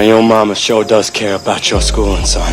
Your mama sure does care about your schooling, son.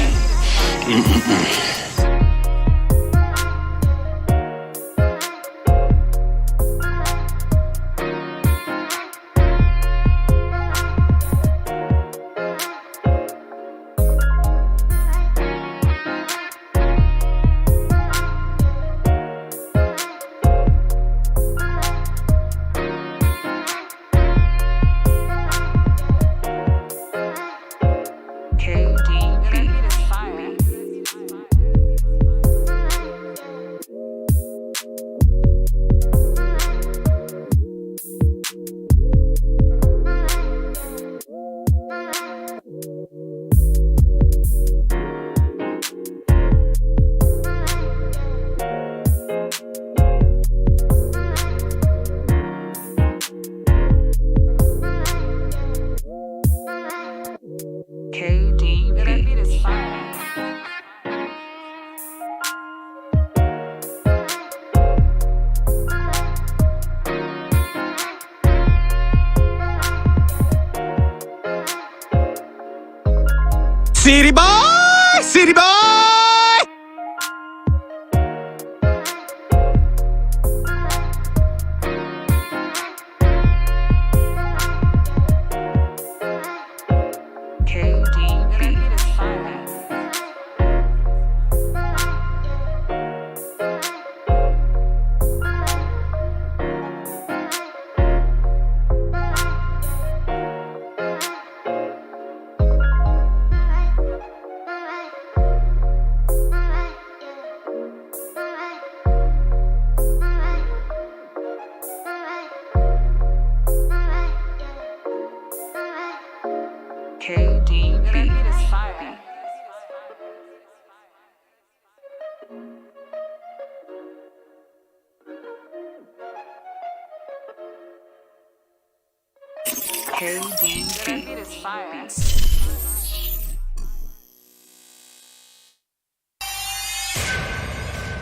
City boy! City boy!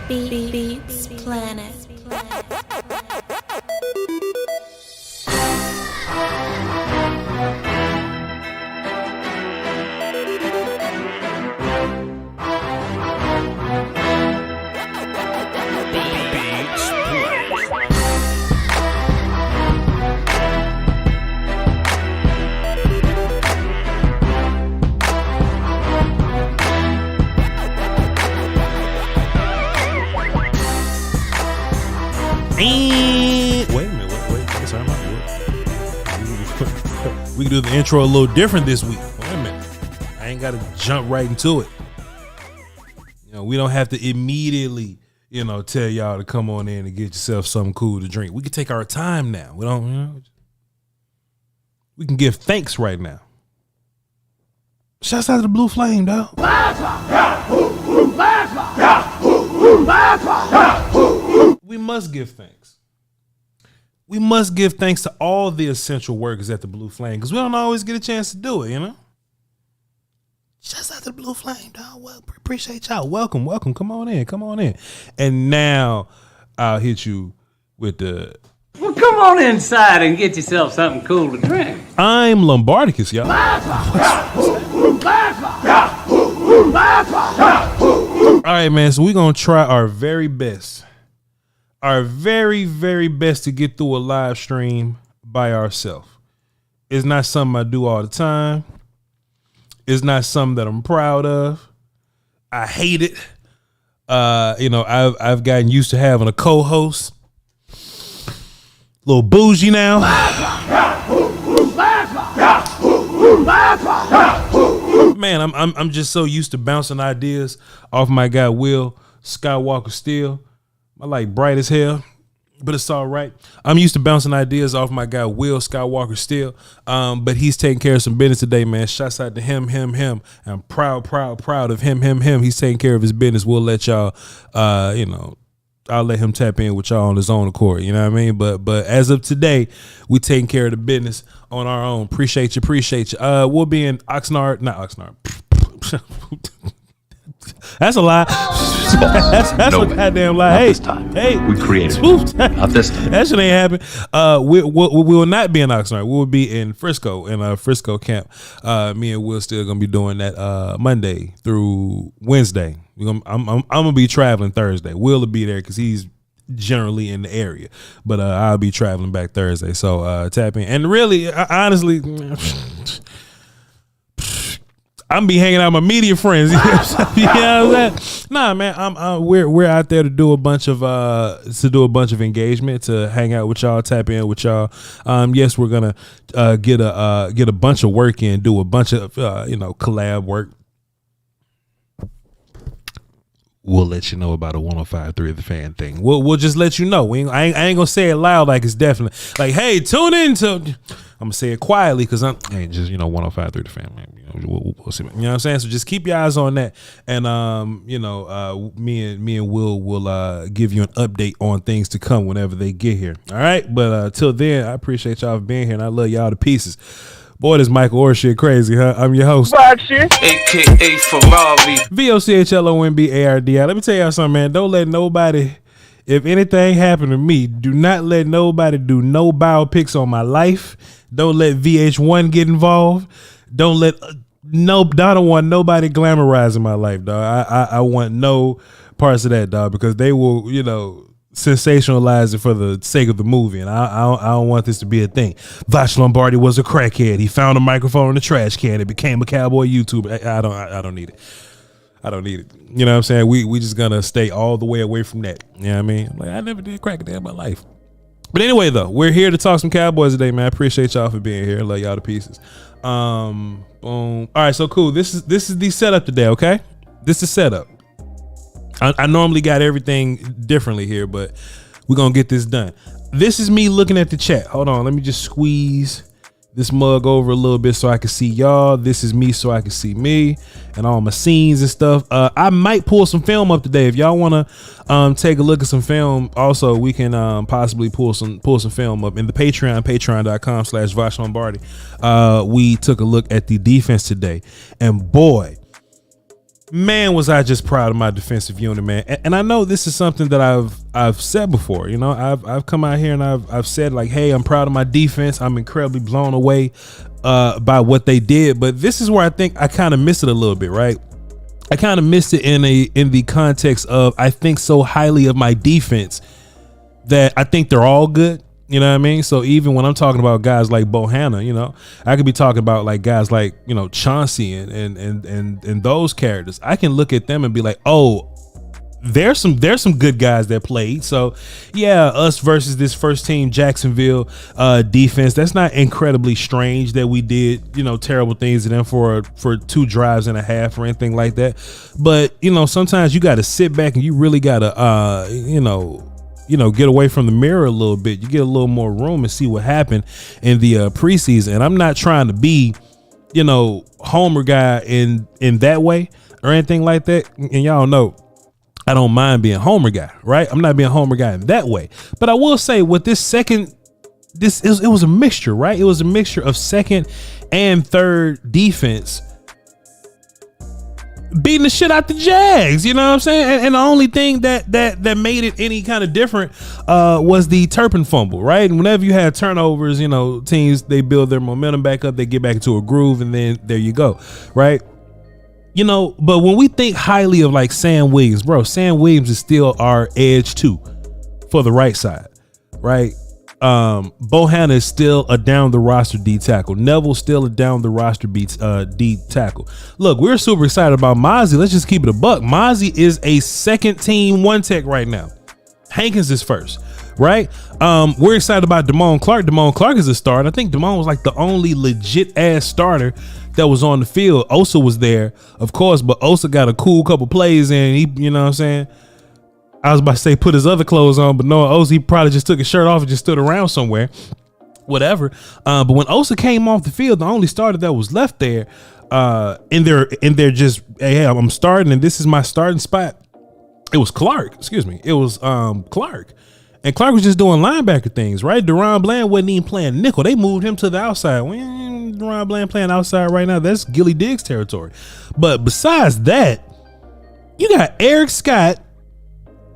Beats Planet. We can do the intro a little different this week. Wait a minute. I ain't got to jump right into it. You know, we don't have to immediately, tell y'all to come on in and get yourself something cool to drink. We can take our time now. We don't, we can give thanks right now. Shouts out to the Blue Flame, dog. We must give thanks. We must give thanks to all the essential workers at the Blue Flame because we don't always get a chance to do it, Shouts out to the Blue Flame, dog. Well, appreciate y'all. Welcome. Come on in. And now I'll hit you with the... Well, come on inside and get yourself something cool to drink. I'm Lombardicus, y'all. All right, man. So we're going to try our very best. Our very, very best to get through a live stream by ourselves. It's not something I do all the time. It's not something that I'm proud of. I hate it. I've gotten used to having a co-host. A little bougie now. Man, I'm just so used to bouncing ideas off my guy Will Skywalker Steele. I like bright as hell. but it's all right. I'm used to bouncing ideas off my guy Will Skywalker Steele, but he's taking care of some business today, man. Shouts out to him. I'm proud of him. He's taking care of his business. We'll let y'all, I'll let him tap in with y'all on his own accord. You know what I mean? But as of today, we taking care of the business on our own. Appreciate you. We'll be in not Oxnard. That's a lie. That's a goddamn lie. Not hey, this time. Hey, we created it. Not this time. That shit ain't happen. We will not be in Oxnard. We will be in Frisco, in a Frisco camp. Me and Will still gonna be doing that Monday through Wednesday. I'm gonna be traveling Thursday. Will be there because he's generally in the area, but I'll be traveling back Thursday. So tap in. And really, honestly, I'm be hanging out with my media friends. You know what I'm saying? Nah, man, we're out there to do a bunch of engagement, to hang out with y'all, tap in with y'all. Yes, we're gonna get a bunch of work in, do a bunch of collab work. We'll let you know about a 105.3 The Fan thing. We'll just let you know. I ain't gonna say it loud like it's definitely like, hey, tune in to. I'm gonna say it quietly because I'm just 105.3 The Fan. Man. We'll see. You know what I'm saying? So just keep your eyes on that, and me and will give you an update on things to come whenever they get here. All right, but till then, I appreciate y'all for being here, and I love y'all to pieces. Boy, this Michael Orr shit crazy, huh? I'm your host. AKA Ferrari. VOCHLONBARDI. Let me tell y'all something, man. Don't let nobody, if anything happen to me, do not let nobody do no biopics on my life. Don't let VH1 get involved. I don't want nobody glamorizing my life, dog. I want no parts of that, dog, because they will, sensationalize it for the sake of the movie, and I don't want this to be a thing. Voch Lombardi was a crackhead. He found a microphone in the trash can. It became a cowboy YouTuber. I don't need it. I don't need it. You know what I'm saying? We just gonna stay all the way away from that. You know what I mean? Like, I never did crack a day in my life. But anyway, though, we're here to talk some Cowboys today, man. I appreciate y'all for being here. Love y'all to pieces. Boom. All right, so cool. This is the setup today, okay? This is setup. I normally got everything differently here, but we're going to get this done. This is me looking at the chat. Hold on. Let me just squeeze this mug over a little bit so I can see y'all. This is me so I can see me and all my scenes and stuff. I might pull some film up today. If y'all want to take a look at some film, also, we can possibly pull some film up in the patreon.com/Voch Lombardi. We took a look at the defense today, and boy, man, was I just proud of my defensive unit, man. And I know this is something that I've said before. I've come out here and I've said, like, hey, I'm proud of my defense. I'm incredibly blown away by what they did. But this is where I think I kind of missed it a little bit, right? I kind of missed it in the context of, I think so highly of my defense that I think they're all good. You know what I mean? So even when I'm talking about guys like Bohanna, I could be talking about like guys like, Chauncey and those characters. I can look at them and be like, oh, there's some good guys that played. So yeah, us versus this first team Jacksonville defense. That's not incredibly strange that we did, terrible things to them for 2 drives and a half or anything like that. But, sometimes you got to sit back and you really got to, get away from the mirror a little bit. You get a little more room and see what happened in the preseason. And I'm not trying to be, homer guy in that way or anything like that. And y'all know I don't mind being homer guy, right? I'm not being homer guy in that way. But I will say with it was a mixture, right? It was a mixture of second and third defense beating the shit out the Jags, you know what I'm saying? And the only thing that made it any kind of different was the Turpin fumble, right? And whenever you have turnovers, teams, they build their momentum back up, they get back into a groove, and then there you go, right? But when we think highly of like Sam Williams, bro, Sam Williams is still our edge too for the right side, right? Bohanna is still a down the roster D tackle. Neville's still a down the roster D tackle. Look, we're super excited about Mozzie. Let's just keep it a buck. Mozzie is a second team 1 tech right now. Hankins is first, right? We're excited about Damone Clark. Damone Clark is a starter. I think Damone was like the only legit ass starter that was on the field. Osa was there, of course, but Osa got a cool couple plays in. He, you know what I'm saying? I was about to say put his other clothes on, but no, Osa probably just took his shirt off and just stood around somewhere. Whatever. But when Osa came off the field, the only starter that was left there, in their just, hey, I'm starting and this is my starting spot. It was Clark. Excuse me. It was Clark. And Clark was just doing linebacker things, right? Deron Bland wasn't even playing nickel. They moved him to the outside. Deron Bland playing outside right now. That's Gilly Diggs territory. But besides that, you got Eric Scott.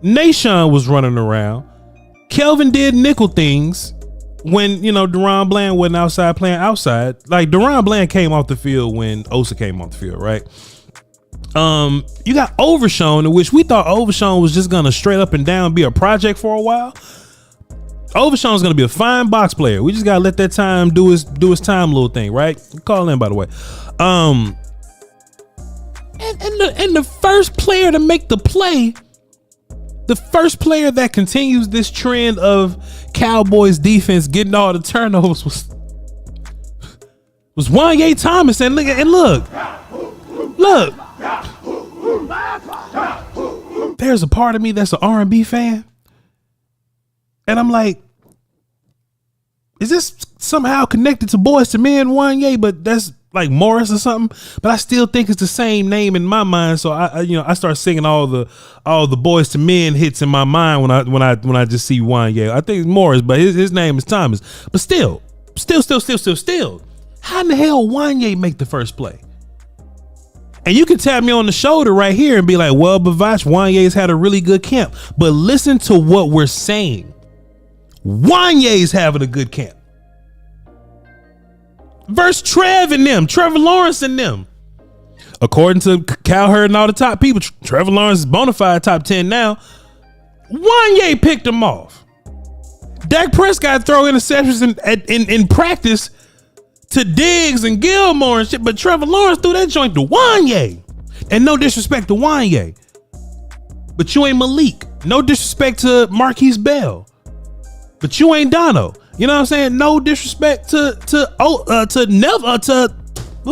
Nashawn was running around. Kelvin did nickel things when, Deron Bland wasn't outside playing outside. Like, Deron Bland came off the field when Osa came off the field, right? You got Overshown, in which we thought Overshown was just gonna straight up and down be a project for a while. Overshown's gonna be a fine box player. We just gotta let that time do his time little thing, right? Call in, by the way. And the first player to make the play, the first player that continues this trend of Cowboys defense getting all the turnovers was Wanye Thomas. And look. There's a part of me that's an R&B fan, and I'm like, is this somehow connected to Boyz II Men, Wanye? But that's like Morris or something. But I still think it's the same name in my mind. So I start singing all the Boyz II Men hits in my mind when I just see Wanye. I think it's Morris, but his name is Thomas. But still, how in the hell Wanye make the first play? And you can tap me on the shoulder right here and be like, well, but Voch, Wanye's had a really good camp. But listen to what we're saying. Wanye's having a good camp. Versus Trevor Lawrence and them. According to Cowherd and all the top people, Trevor Lawrence is bona fide top 10 now. Wanye picked him off. Dak Prescott throw interceptions in practice to Diggs and Gilmore and shit, but Trevor Lawrence threw that joint to Wanye. And no disrespect to Wanye, but you ain't Malik. No disrespect to Marquise Bell, but you ain't Dono. You know what I'm saying? No disrespect to who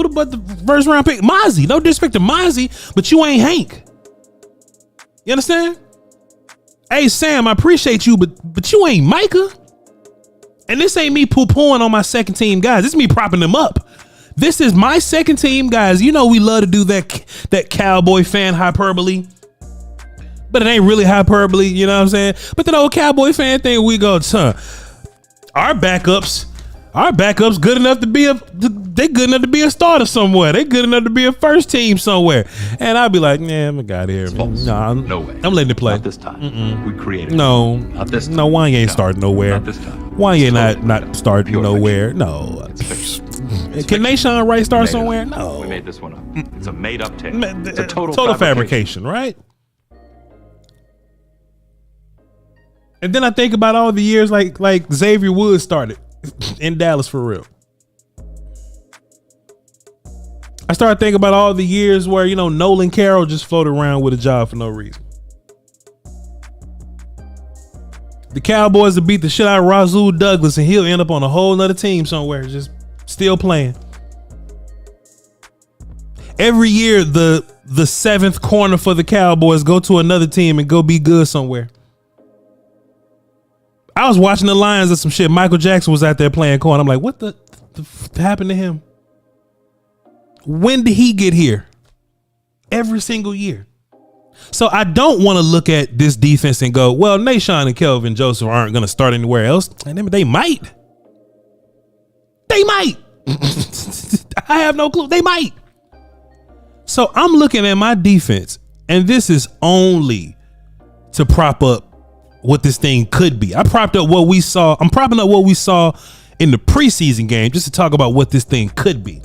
the first round pick, Mozzie. No disrespect to Mozzie, but you ain't Hank. You understand? Hey Sam, I appreciate you, but you ain't Micah. And this ain't me poo-pooing on my second team guys. This is me propping them up. This is my second team guys. You know we love to do that Cowboy fan hyperbole. But it ain't really hyperbole, you know what I'm saying? But the old Cowboy fan thing, we go, our backups good enough to be they good enough to be a starter somewhere. They good enough to be a first team somewhere. And I'd be like, yeah, I'm out of here. Nah, no way. I'm letting it play. Not this time. We created it. No. Not this time. No, Wanye ain't starting nowhere. Not this time. Wanye not starting Pure nowhere. fiction. No. It's Can Nashawn Wright start fiction. somewhere? No. We made this one up. It's a made up tale. It's a total fabrication, right? And then I think about all the years like Xavier Woods started in Dallas for real. I started thinking about all the years where, Nolan Carroll just floated around with a job for no reason. The Cowboys have beat the shit out of Rasul Douglas and he'll end up on a whole nother team somewhere, just still playing. Every year, the seventh corner for the Cowboys go to another team and go be good somewhere. I was watching the Lions of some shit. Michael Jackson was out there playing corner. I'm like, what the happened to him? When did he get here? Every single year. So I don't want to look at this defense and go, well, Nashawn and Kelvin Joseph aren't going to start anywhere else. And they might. They might. I have no clue. They might. So I'm looking at my defense, and this is only to prop up what this thing could be. I propped up what we saw. I'm propping up what we saw in the preseason game just to talk about what this thing could be.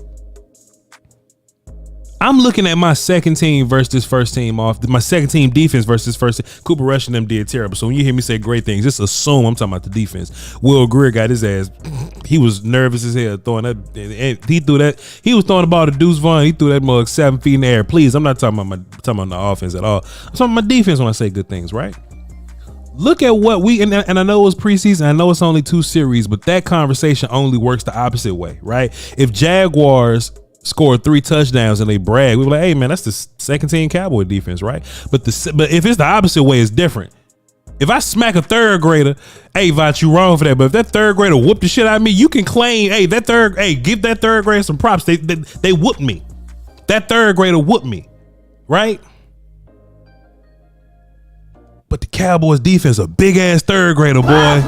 I'm looking at my second team versus this first team my second team defense versus first team. Cooper Rush and them did terrible. So when you hear me say great things, just assume I'm talking about the defense. Will Greer got his ass. He was nervous as hell throwing that. He threw that. He was throwing the ball to Deuce Vaughn. He threw that mug 7 feet in the air. Please, I'm not talking about the offense at all. I'm talking about my defense when I say good things, right? Look at what and I know it was preseason. I know it's only 2 series, but that conversation only works the opposite way, right? If Jaguars scored 3 touchdowns and they brag, we were like, hey man, that's the second team Cowboy defense, right? But if it's the opposite way, it's different. If I smack a third grader, hey, Voch, you wrong for that. But if that third grader whooped the shit out of me, you can claim, hey, give that third grader some props. They whooped me. That third grader whooped me, right? But the Cowboys defense a big ass third grader, boy.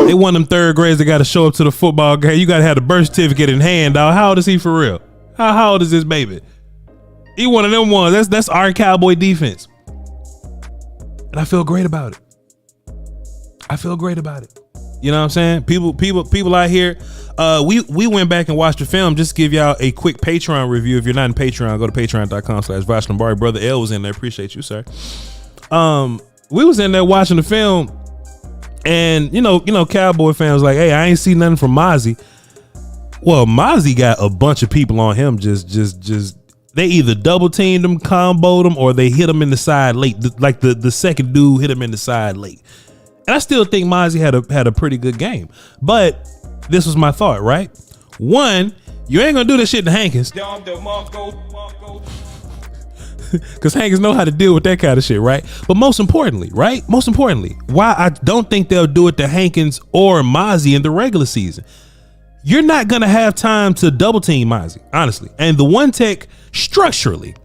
They want them third graders that got to show up to the football game. You got to have the birth certificate in hand, dog. How old is he for real? How old is this baby? He one of them ones. That's our Cowboy defense. And I feel great about it. You know what I'm saying? People out here. We went back and watched the film. Just to give y'all a quick Patreon review. If you're not in Patreon, go to patreon.com/Voch Lombardi. Brother L was in there. Appreciate you, sir. We was in there watching the film, and you know, Cowboy fans like, hey, I ain't see nothing from Mozzie. Well, Mozzie got a bunch of people on him. Just they either double teamed him, comboed him, or they hit him in the side late. Like the second dude hit him in the side late. And I still think Mozzie had a pretty good game. But this was my thought, right? One, you ain't gonna do this shit to Hankins. Because Hankins know how to deal with that kind of shit, right? But most importantly, why I don't think they'll do it to Hankins or Mozzie in the regular season. You're not gonna have time to double team Mozzie, honestly. And the one tech structurally.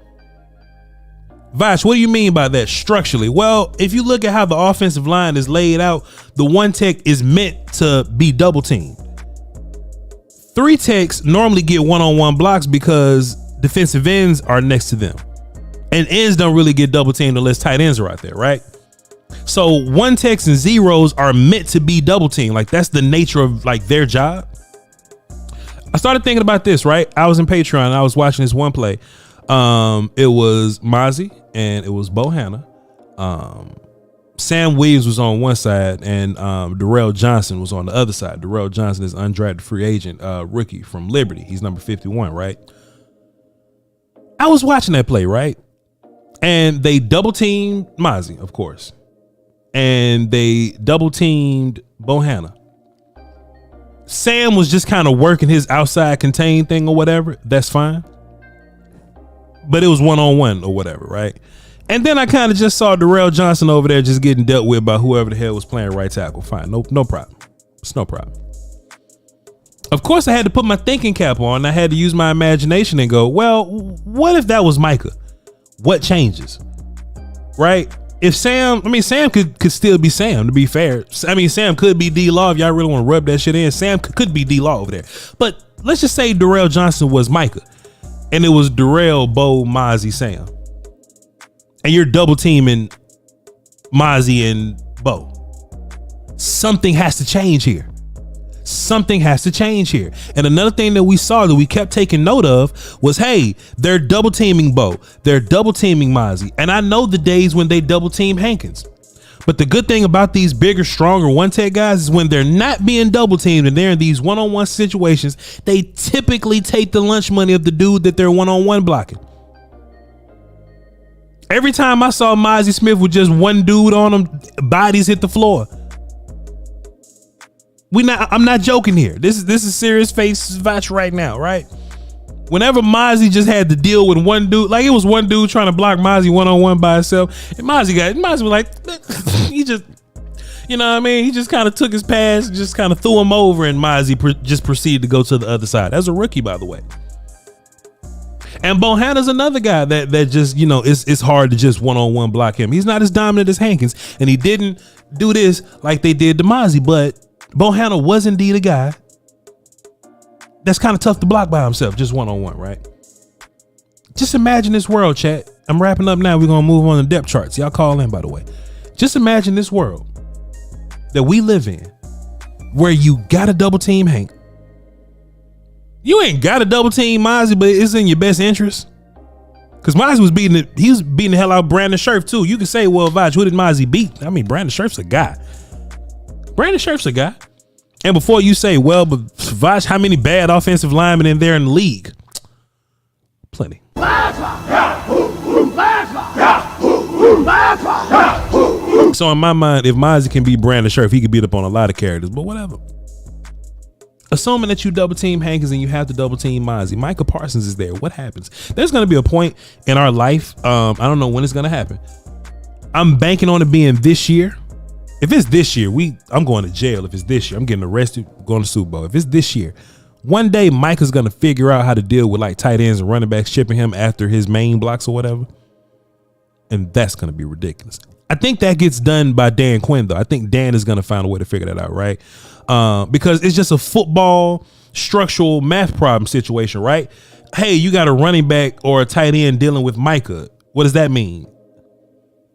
Voch, what do you mean by that structurally? Well, if you look at how the offensive line is laid out, the one tech is meant to be double teamed. Three techs normally get one-on-one blocks because defensive ends are next to them. And ends don't really get double teamed unless tight ends are out there, right? So one techs and zeros are meant to be double teamed. Like that's the nature of like their job. I started thinking about this, right? I was in Patreon and I was watching this one play. It was Mozzie and it was Bohanna. Sam Williams was on one side and Darrell Johnson was on the other side. Darrell Johnson is undrafted free agent, rookie from Liberty. He's number 51, right? I was watching that play, right? And they double teamed Mozzie, of course. And they double teamed Bohanna. Sam was just kind of working his outside contain thing or whatever. That's fine. But it was one-on-one or whatever, right? And then I kind of just saw Darrell Johnson over there just getting dealt with by whoever the hell was playing right tackle. Fine, no problem. It's no problem. Of course, I had to put my thinking cap on. I had to use my imagination and go, well, what if that was Micah? What changes? Right? If Sam could still be Sam, to be fair. I mean, Sam could be D-Law if y'all really want to rub that shit in. Sam could be D-Law over there. But let's just say Darrell Johnson was Micah. And it was Darrell, Bo, Mozzie, Sam. And you're double teaming Mozzie and Bo. Something has to change here. And another thing that we saw that we kept taking note of was, hey, they're double teaming Bo. They're double teaming Mozzie. And I know the days when they double team Hankins. But the good thing about these bigger, stronger one-tech guys is when they're not being double teamed and they're in these one-on-one situations, they typically take the lunch money of the dude that they're one-on-one blocking. Every time I saw Mozzie Smith with just one dude on him, bodies hit the floor. I'm not joking here. This is serious face Voch right now, right? Whenever Mozzie just had to deal with one dude, like it was one dude trying to block Mozzie one-on-one by himself, and Mozzie was like, he just, you know what I mean? He just kind of took his pass, just kind of threw him over, and Mozzie just proceeded to go to the other side. That's a rookie, by the way. And Bohanna's another guy that just, you know, it's hard to just one-on-one block him. He's not as dominant as Hankins, and he didn't do this like they did to Mozzie, but Bohanna was indeed a guy that's kind of tough to block by himself, just one-on-one, right? Just imagine this world, chat. I'm wrapping up now. We're going to move on to depth charts. Y'all call in, by the way. Just imagine this world that we live in where you got to double team Hank. You ain't got to double team Mozzie, but it's in your best interest. Because Mozzie was beating the hell out of Brandon Scherf, too. You can say, well, Voch, who did Mozzie beat? I mean, Brandon Scherf's a guy. And before you say, well, but Voch, how many bad offensive linemen in there in the league? Plenty. So in my mind, if Mozzie can beat Brandon Scherf, he could beat up on a lot of characters, but whatever. assuming that you double team Hankins and you have to double team Mozzie, Micah Parsons is there. What happens? There's going to be a point in our life. I don't know when it's going to happen. I'm banking on it being this year. If it's this year, I'm going to jail. If it's this year, I'm getting arrested, going to Super Bowl. If it's this year, one day Micah's going to figure out how to deal with like tight ends and running backs shipping him after his main blocks or whatever. And that's going to be ridiculous. I think that gets done by Dan Quinn, though. I think Dan is going to find a way to figure that out, right? Because it's just a football structural math problem situation, right? Hey, you got a running back or a tight end dealing with Micah. What does that mean?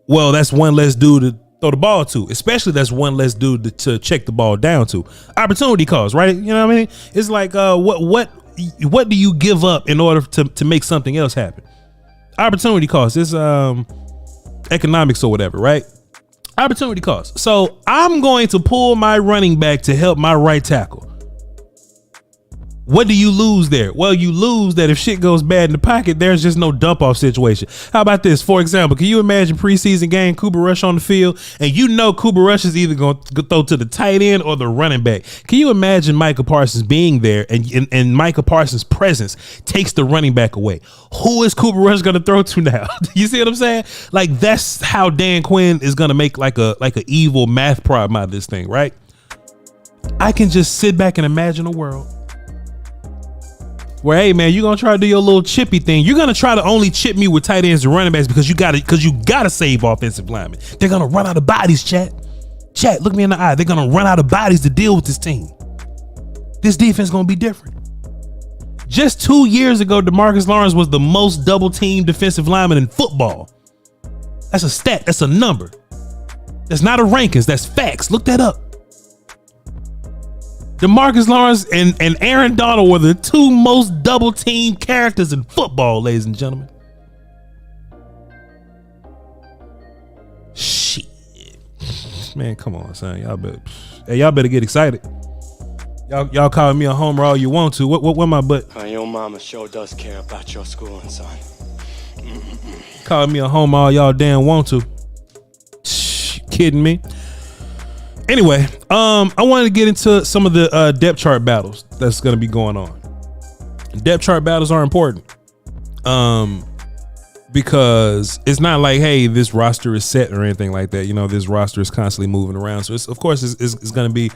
Well, that's one less dude to throw the ball to, especially that's one less dude to check the ball down to. Opportunity cost, right? You know what I mean? It's like what do you give up in order to make something else happen? Opportunity cost is economics or whatever, right? Opportunity cost. So I'm going to pull my running back to help my right tackle. What do you lose there? Well, you lose that if shit goes bad in the pocket, there's just no dump off situation. How about this? For example, can you imagine preseason game, Cooper Rush on the field, and you know Cooper Rush is either going to throw to the tight end or the running back? Can you imagine Micah Parsons being there and Micah Parsons' presence takes the running back away? Who is Cooper Rush going to throw to now? You see what I'm saying? Like, that's how Dan Quinn is going to make like a evil math problem out of this thing, right? I can just sit back and imagine a world where, hey man, you're gonna try to do your little chippy thing. You're gonna try to only chip me with tight ends and running backs because you gotta save offensive linemen. They're gonna run out of bodies, chat. Chat, look me in the eye. They're gonna run out of bodies to deal with this team. This defense gonna be different. Just 2 years ago, DeMarcus Lawrence was the most double team defensive lineman in football. That's a stat. That's a number. That's not a rankings. That's facts. Look that up. DeMarcus Lawrence and Aaron Donald were the two most double team characters in football, ladies and gentlemen. Shit. Man, come on, son. Y'all better get excited. Y'all calling me a homer all you want to. What my butt? Your mama sure does care about your schooling, son. Calling me a homer all y'all damn want to. Kidding me? Anyway, I wanted to get into some of the depth chart battles that's going to be going on. Depth chart battles are important because it's not like, hey, this roster is set or anything like that. You know, this roster is constantly moving around. So, of course, it's going to be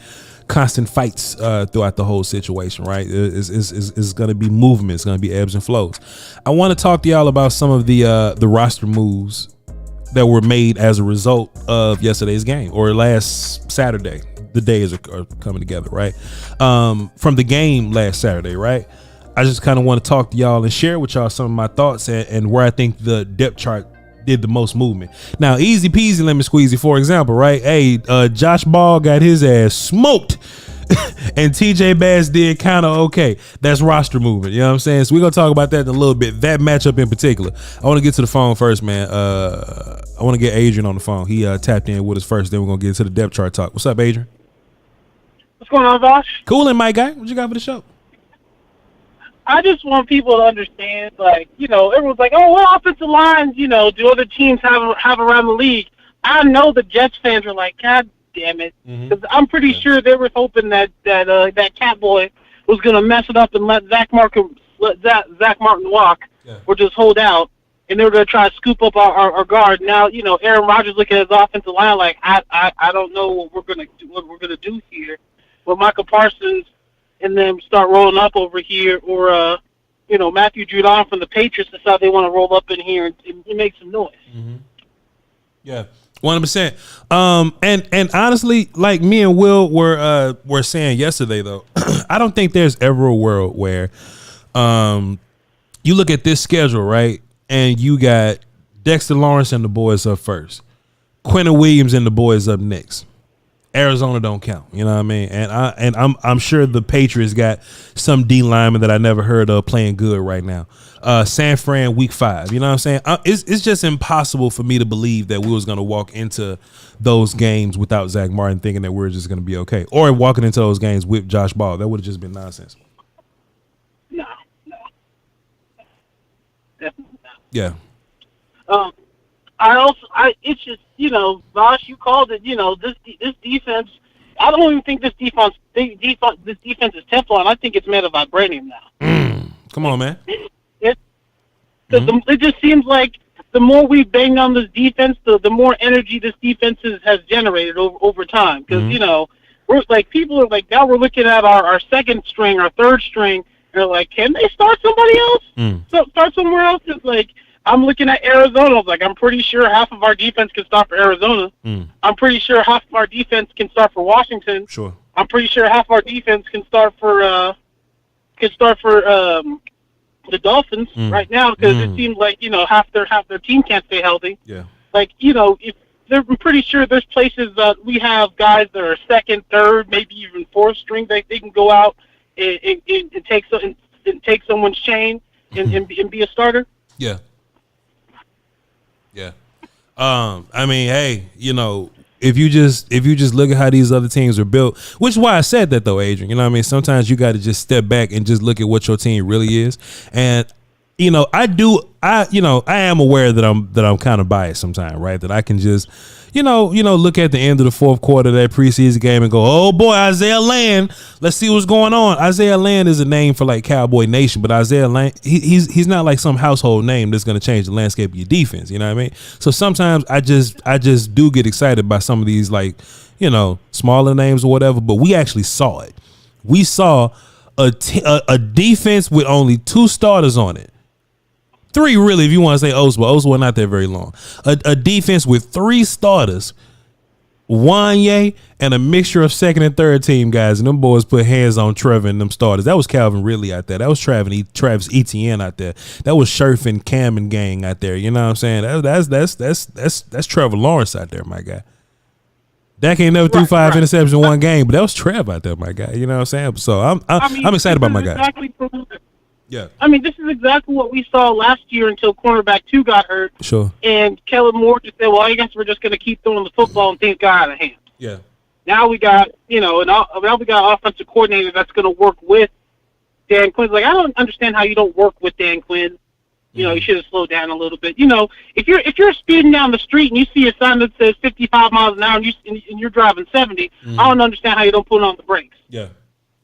constant fights throughout the whole situation, right? It's going to be movement. It's going to be ebbs and flows. I want to talk to y'all about some of the roster moves that were made as a result of yesterday's game or last Saturday. The days are coming together, right? From the game last Saturday, right? I just kind of want to talk to y'all and share with y'all some of my thoughts and where I think the depth chart did the most movement. Now, easy peasy, lemon squeezy, for example, right? Hey, Josh Ball got his ass smoked and TJ Bass did kind of okay. That's roster movement. You know what I'm saying? So we're going to talk about that in a little bit. That matchup in particular. I want to get to the phone first, man. I want to get Adrian on the phone. He tapped in with us first. Then we're going to get into the depth chart talk. What's up, Adrian? What's going on, Voch? Coolin', my guy. What you got for the show? I just want people to understand, like, you know, everyone's like, oh, what offensive lines, you know, do other teams have around the league? I know the Jets fans are like, God damn it. Because I'm pretty sure they were hoping that Catboy was going to mess it up and let Zach Martin walk or just hold out. And they were going to try to scoop up our guard. Now, you know, Aaron Rodgers looking at his offensive line like, I don't know what we're going to do here. But Michael Parsons and then start rolling up over here, or you know, Matthew Judon from the Patriots decide they want to roll up in here and make some noise. Yeah, 100%. And honestly, like me and Will were saying yesterday, though, I don't think there's ever a world where you look at this schedule, right, and you got Dexter Lawrence and the boys up first, Quentin Williams and the boys up next. Arizona don't count, you know what I mean? And I'm sure the Patriots got some D lineman that I never heard of playing good right now. San Fran week 5, you know what I'm saying? It's just impossible for me to believe that we was gonna walk into those games without Zach Martin thinking that we're just gonna be okay, or walking into those games with Josh Ball. That would have just been nonsense. No, definitely not. Yeah. It's just, you know, Voch, you called it, you know, this defense, I don't even think this defense is Teflon. I think it's made of vibranium now. Come on, man. It just seems like the more we bang on this defense, the more energy this defense has generated over time. Because, we're like, people are like, now we're looking at our second string, our third string, and they're like, can they start somebody else? So start somewhere else? It's like, I'm looking at Arizona. Like, I'm pretty sure half of our defense can start for Arizona. I'm pretty sure half of our defense can start for Washington. Sure. I'm pretty sure half our defense can start for the Dolphins right now, because it seems like half their team can't stay healthy. Yeah. Like if I'm pretty sure there's places that we have guys that are second, third, maybe even fourth string that they can go out and take someone's chain and be a starter. Yeah. Yeah. I mean, hey, if you just look at how these other teams are built, which is why I said that though, Adrian. You know what I mean? Sometimes you got to just step back and just look at what your team really is. And I am aware that I'm kind of biased sometimes, right? That I can just look at the end of the fourth quarter of that preseason game and go, oh boy, Isaiah Land, let's see what's going on. Isaiah Land is a name for like Cowboy Nation, but Isaiah Land, he's not like some household name that's going to change the landscape of your defense. You know what I mean? So sometimes I just do get excited by some of these like, smaller names or whatever, but we actually saw it. We saw a defense with only 2 starters on it. 3 really, if you want to say Oswald not there very long. A defense with 3 starters, Wanye, and a mixture of second and third team guys. And them boys put hands on Trevor and them starters. That was Calvin Ridley out there. That was Travis Etienne out there. That was Scherf and Cam and gang out there. You know what I'm saying? That's Trevor Lawrence out there, my guy. Dak ain't never threw 5 interceptions in one game, but that was Trev out there, my guy. You know what I'm saying? So I'm excited about my guy. Yeah. I mean, this is exactly what we saw last year until cornerback 2 got hurt. Sure. And Kellen Moore just said, well, I guess we're just going to keep throwing the football and things got out of hand. Yeah. Now we got, now we got an offensive coordinator that's going to work with Dan Quinn. Like, I don't understand how you don't work with Dan Quinn. You should have slowed down a little bit. If you're speeding down the street and you see a sign that says 55 miles an hour and you're driving 70, I don't understand how you don't put on the brakes. Yeah.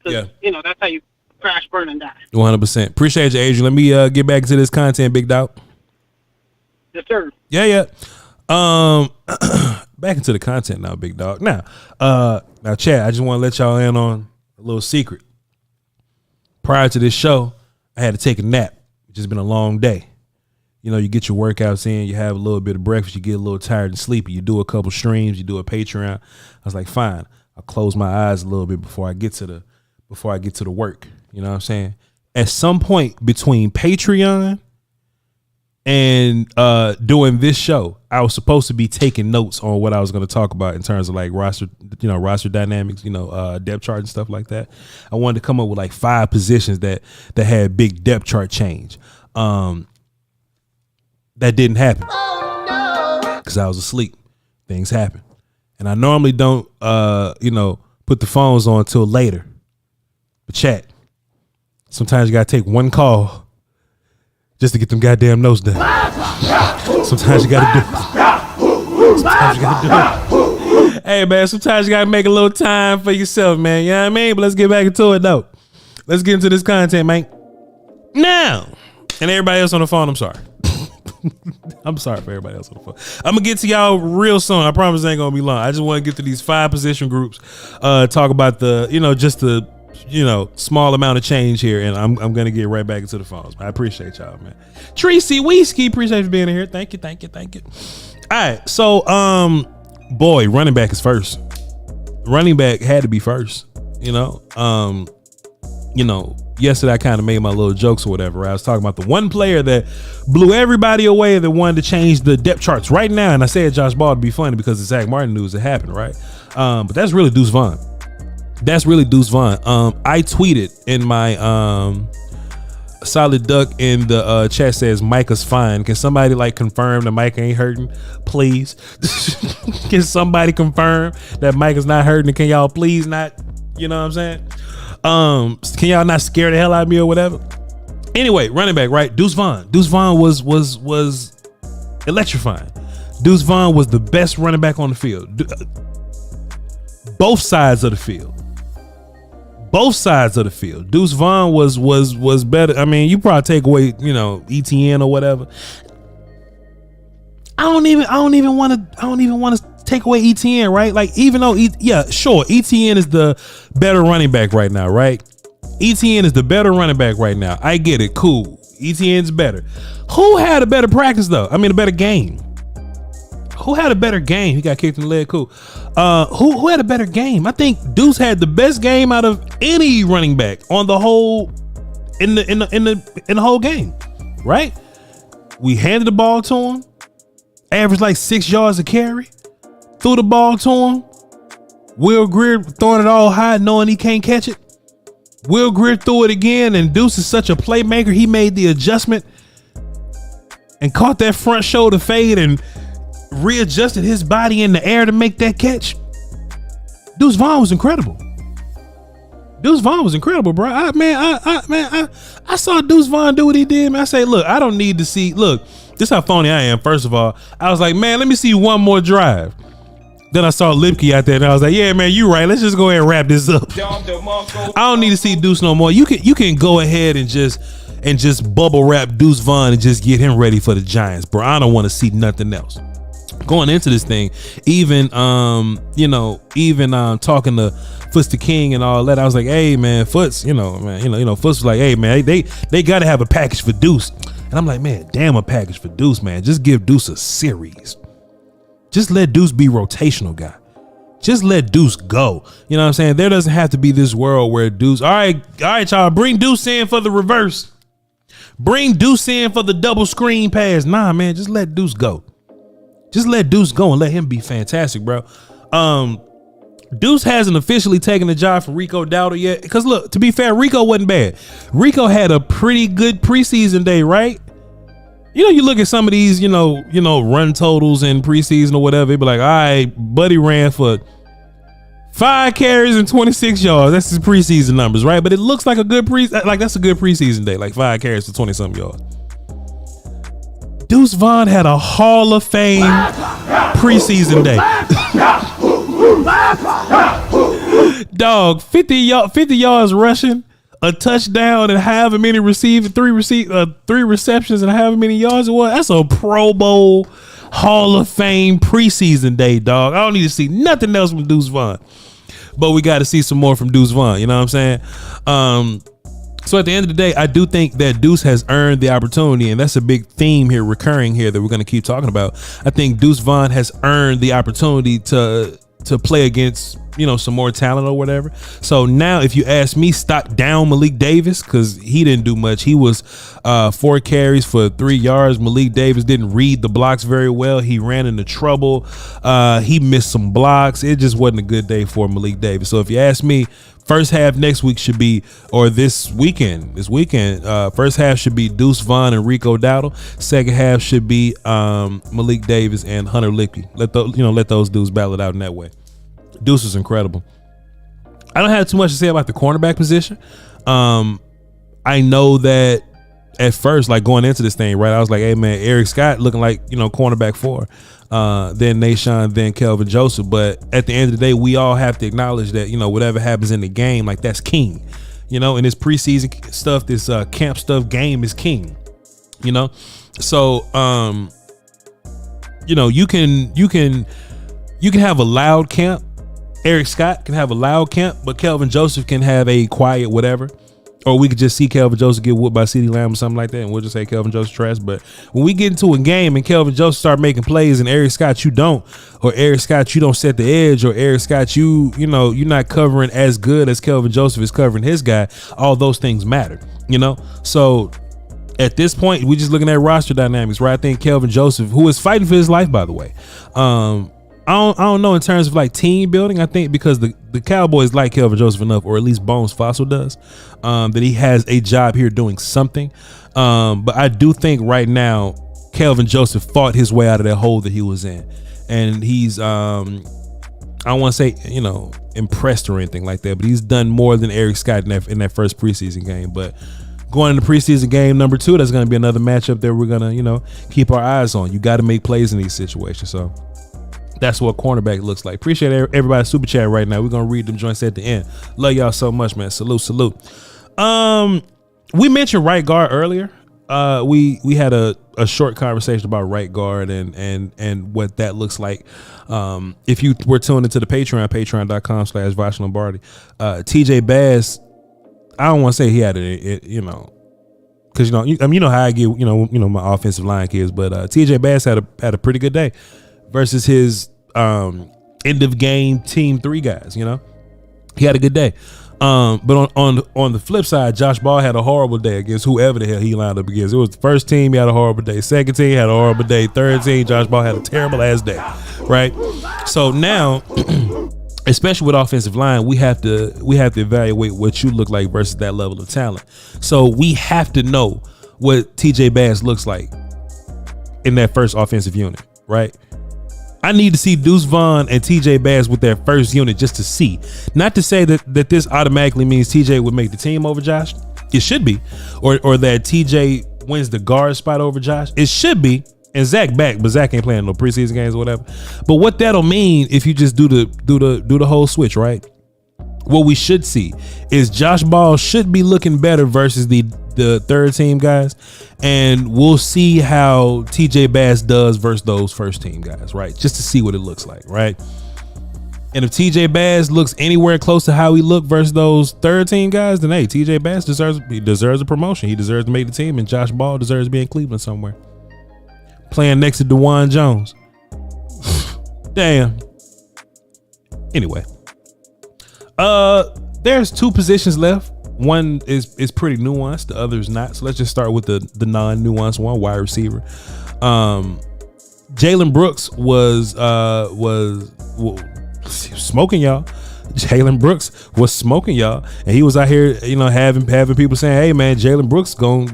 Yeah. That's how you crash, burn, and die. 100%. Appreciate you, Adrian. Let me get back into this content, big dog. Yes, sir. Yeah. Back into the content now, big dog. Now, Chad, I just want to let y'all in on a little secret. Prior to this show, I had to take a nap. It's just been a long day. You get your workouts in, you have a little bit of breakfast, you get a little tired and sleepy, you do a couple streams, you do a Patreon. I was like, fine, I'll close my eyes a little bit before I get to the work. You know what I'm saying? At some point between Patreon and doing this show, I was supposed to be taking notes on what I was going to talk about in terms of like roster dynamics, depth chart and stuff like that. I wanted to come up with like 5 positions that had big depth chart change. That didn't happen because I was asleep. Things happen, and I normally don't, put the phones on until later. But chat, sometimes you gotta take one call just to get them goddamn notes done. Sometimes you gotta do it. Hey man, sometimes you gotta make a little time for yourself, man. You know what I mean? But let's get back into it though. Let's get into this content, man. Now, and everybody else on the phone, I'm sorry. I'm sorry for everybody else on the phone. I'm gonna get to y'all real soon. I promise it ain't gonna be long. I just want to get to these 5 position groups, talk about the, just the small amount of change here, and I'm gonna get right back into the phones. I appreciate y'all, man. Tracy Whiskey, appreciate you being here. Thank you. All right, so running back is first. Running back had to be first. Yesterday I kind of made my little jokes or whatever. Right? I was talking about the one player that blew everybody away that wanted to change the depth charts right now, and I said Josh Ball to be funny because the Zach Martin news that happened, right? But that's really Deuce Vaughn. I tweeted in my Solid Duck in the chat says Micah's fine. Can somebody confirm that Micah ain't hurting, please? Can somebody confirm that Micah's not hurting? Can y'all please not? You know what I'm saying? Can y'all not scare the hell out of me or whatever? Anyway, running back, right? Deuce Vaughn was electrifying. Deuce Vaughn was the best running back on the field. both sides of the field. Both sides of the field. Deuce Vaughn was better. I mean, you probably take away, ETN or whatever. I don't even want to take away ETN, right? Like, even though ETN is the better running back right now, right? ETN is the better running back right now. I get it. Cool. ETN's better. Who had a better practice though? I mean, a better game. Who had a better game? He got kicked in the leg. Cool. Who had a better game? I think Deuce had the best game out of any running back on the whole in the whole game, right? We handed the ball to him, averaged like 6 yards a carry, threw the ball to him. Will Greer throwing it all high, knowing he can't catch it. Will Greer threw it again, and Deuce is such a playmaker. He made the adjustment and caught that front shoulder fade and readjusted his body in the air to make that catch. Deuce Vaughn was incredible. Deuce Vaughn was incredible, bro. I saw Deuce Vaughn do what he did, man. I say, look, I don't need to see. Look, this is how phony I am. First of all, I was like, man, let me see one more drive. Then I saw Lipke out there, and I was like, yeah, man, you right. Let's just go ahead and wrap this up. I don't need to see Deuce no more. You can go ahead and just bubble wrap Deuce Vaughn and just get him ready for the Giants, bro. I don't want to see nothing else. Going into this thing, even talking to Foots the King and all that, I was like, hey man, Foots, Foots was like, hey man, they gotta have a package for Deuce. And I'm like, man, damn, a package for Deuce, man. Just give Deuce a series. Just let Deuce be rotational guy. Just let Deuce go. You know what I'm saying? There doesn't have to be this world where Deuce, all right, y'all, bring Deuce in for the reverse. Bring Deuce in for the double screen pass. Nah, man, just let Deuce go. Just let Deuce go and let him be fantastic, bro. Deuce hasn't officially taken the job from Rico Dowdle yet. Because look, to be fair, Rico wasn't bad. Rico had a pretty good preseason day, right? You look at some of these, run totals in preseason or whatever. They be like, all right, Buddy ran for 5 carries and 26 yards. That's his preseason numbers, right? But it looks like that's a good preseason day, like 5 carries for 20-something yards. Deuce Vaughn had a Hall of Fame preseason day. Dog, 50 yards rushing, a touchdown, and however many three receptions and however many yards it was. That's a Pro Bowl Hall of Fame preseason day, dog. I don't need to see nothing else from Deuce Vaughn. But we got to see some more from Deuce Vaughn, you know what I'm saying? So at the end of the day, I do think that Deuce has earned the opportunity, and that's a big theme here, recurring here, that we're going to keep talking about. I think Deuce Vaughn has earned the opportunity to play against, some more talent or whatever. So now, if you ask me, stock down Malik Davis, because he didn't do much. He was 4 carries for 3 yards. Malik Davis didn't read the blocks very well. He ran into trouble. He missed some blocks. It just wasn't a good day for Malik Davis. So if you ask me, first half next week should be, or this weekend, first half should be Deuce Vaughn and Rico Dowdle. Second half should be Malik Davis and Hunter Lipke. Let those dudes battle it out in that way. Deuce was incredible. I don't have too much to say about the cornerback position. I know that at first, like going into this thing, right, I was like, hey man, Eric Scott looking like, cornerback 4. Then Nashawn, then Kelvin Joseph. But at the end of the day, we all have to acknowledge that, whatever happens in the game, like that's king. In this preseason stuff, this camp stuff, game is king. So you can have a loud camp. Eric Scott can have a loud camp, but Kelvin Joseph can have a quiet whatever. Or we could just see Kelvin Joseph get whooped by CeeDee Lamb or something like that, and we'll just say Kelvin Joseph trash. But when we get into a game and Kelvin Joseph start making plays and Eric Scott you don't, or Eric Scott you don't set the edge, or Eric Scott you're not covering as good as Kelvin Joseph is covering his guy, all those things matter, So at this point, we're just looking at roster dynamics, right? I think Kelvin Joseph, who is fighting for his life, by the way, I don't know in terms of like team building. I think because the Cowboys like Kelvin Joseph enough, or at least Bones Fossil does, that he has a job here doing something. But I do think right now Kelvin Joseph fought his way out of that hole that he was in, and he's I don't want to say impressed or anything like that, but he's done more than Eric Scott in that first preseason game. But going into preseason game number 2, that's going to be another matchup that we're gonna keep our eyes on. You got to make plays in these situations. So That's what cornerback looks like. Appreciate everybody super chat right now. We're gonna read them joints at the end. Love y'all so much, man. Salute. We mentioned right guard earlier. We had a short conversation about right guard and what that looks like. If you were tuned into the patreon.com/Voch Lombardi, TJ Bass, I don't want to say he had it, you know, because you know how I get, you know my offensive line kids, but TJ Bass had a pretty good day versus his end of game team 3 guys. You know, he had a good day. But on the flip side, Josh Ball had a horrible day against whoever the hell he lined up against. It was the first team, he had a horrible day. Second team had a horrible day. Third team, Josh Ball had a terrible ass day, right? So now, especially with offensive line, we have to evaluate what you look like versus that level of talent. So we have to know what TJ Bass looks like in that first offensive unit, right? I need to see Deuce Vaughn and TJ Bass with their first unit just to see. Not to say that this automatically means TJ would make the team over Josh. It should be. Or that TJ wins the guard spot over Josh. It should be. And Zach back, but Zach ain't playing no preseason games or whatever. But what that'll mean if you just do the whole switch, right? What we should see is Josh Ball should be looking better versus the third team guys, and we'll see how TJ Bass does versus those first team guys, right? Just to see what it looks like, right? And if TJ Bass looks anywhere close to how he looked versus those third team guys, then hey, TJ Bass deserves a promotion. He deserves to make the team, and Josh Ball deserves to be in Cleveland somewhere, playing next to DeJuan Jones. Damn. Anyway, there's 2 positions left. One is pretty nuanced, the other is not. So let's just start with the non-nuanced one, wide receiver. Jalen Brooks was smoking y'all. Jalen Brooks was smoking y'all, and he was out here, you know, having people saying, "Hey man, Jalen Brooks gonna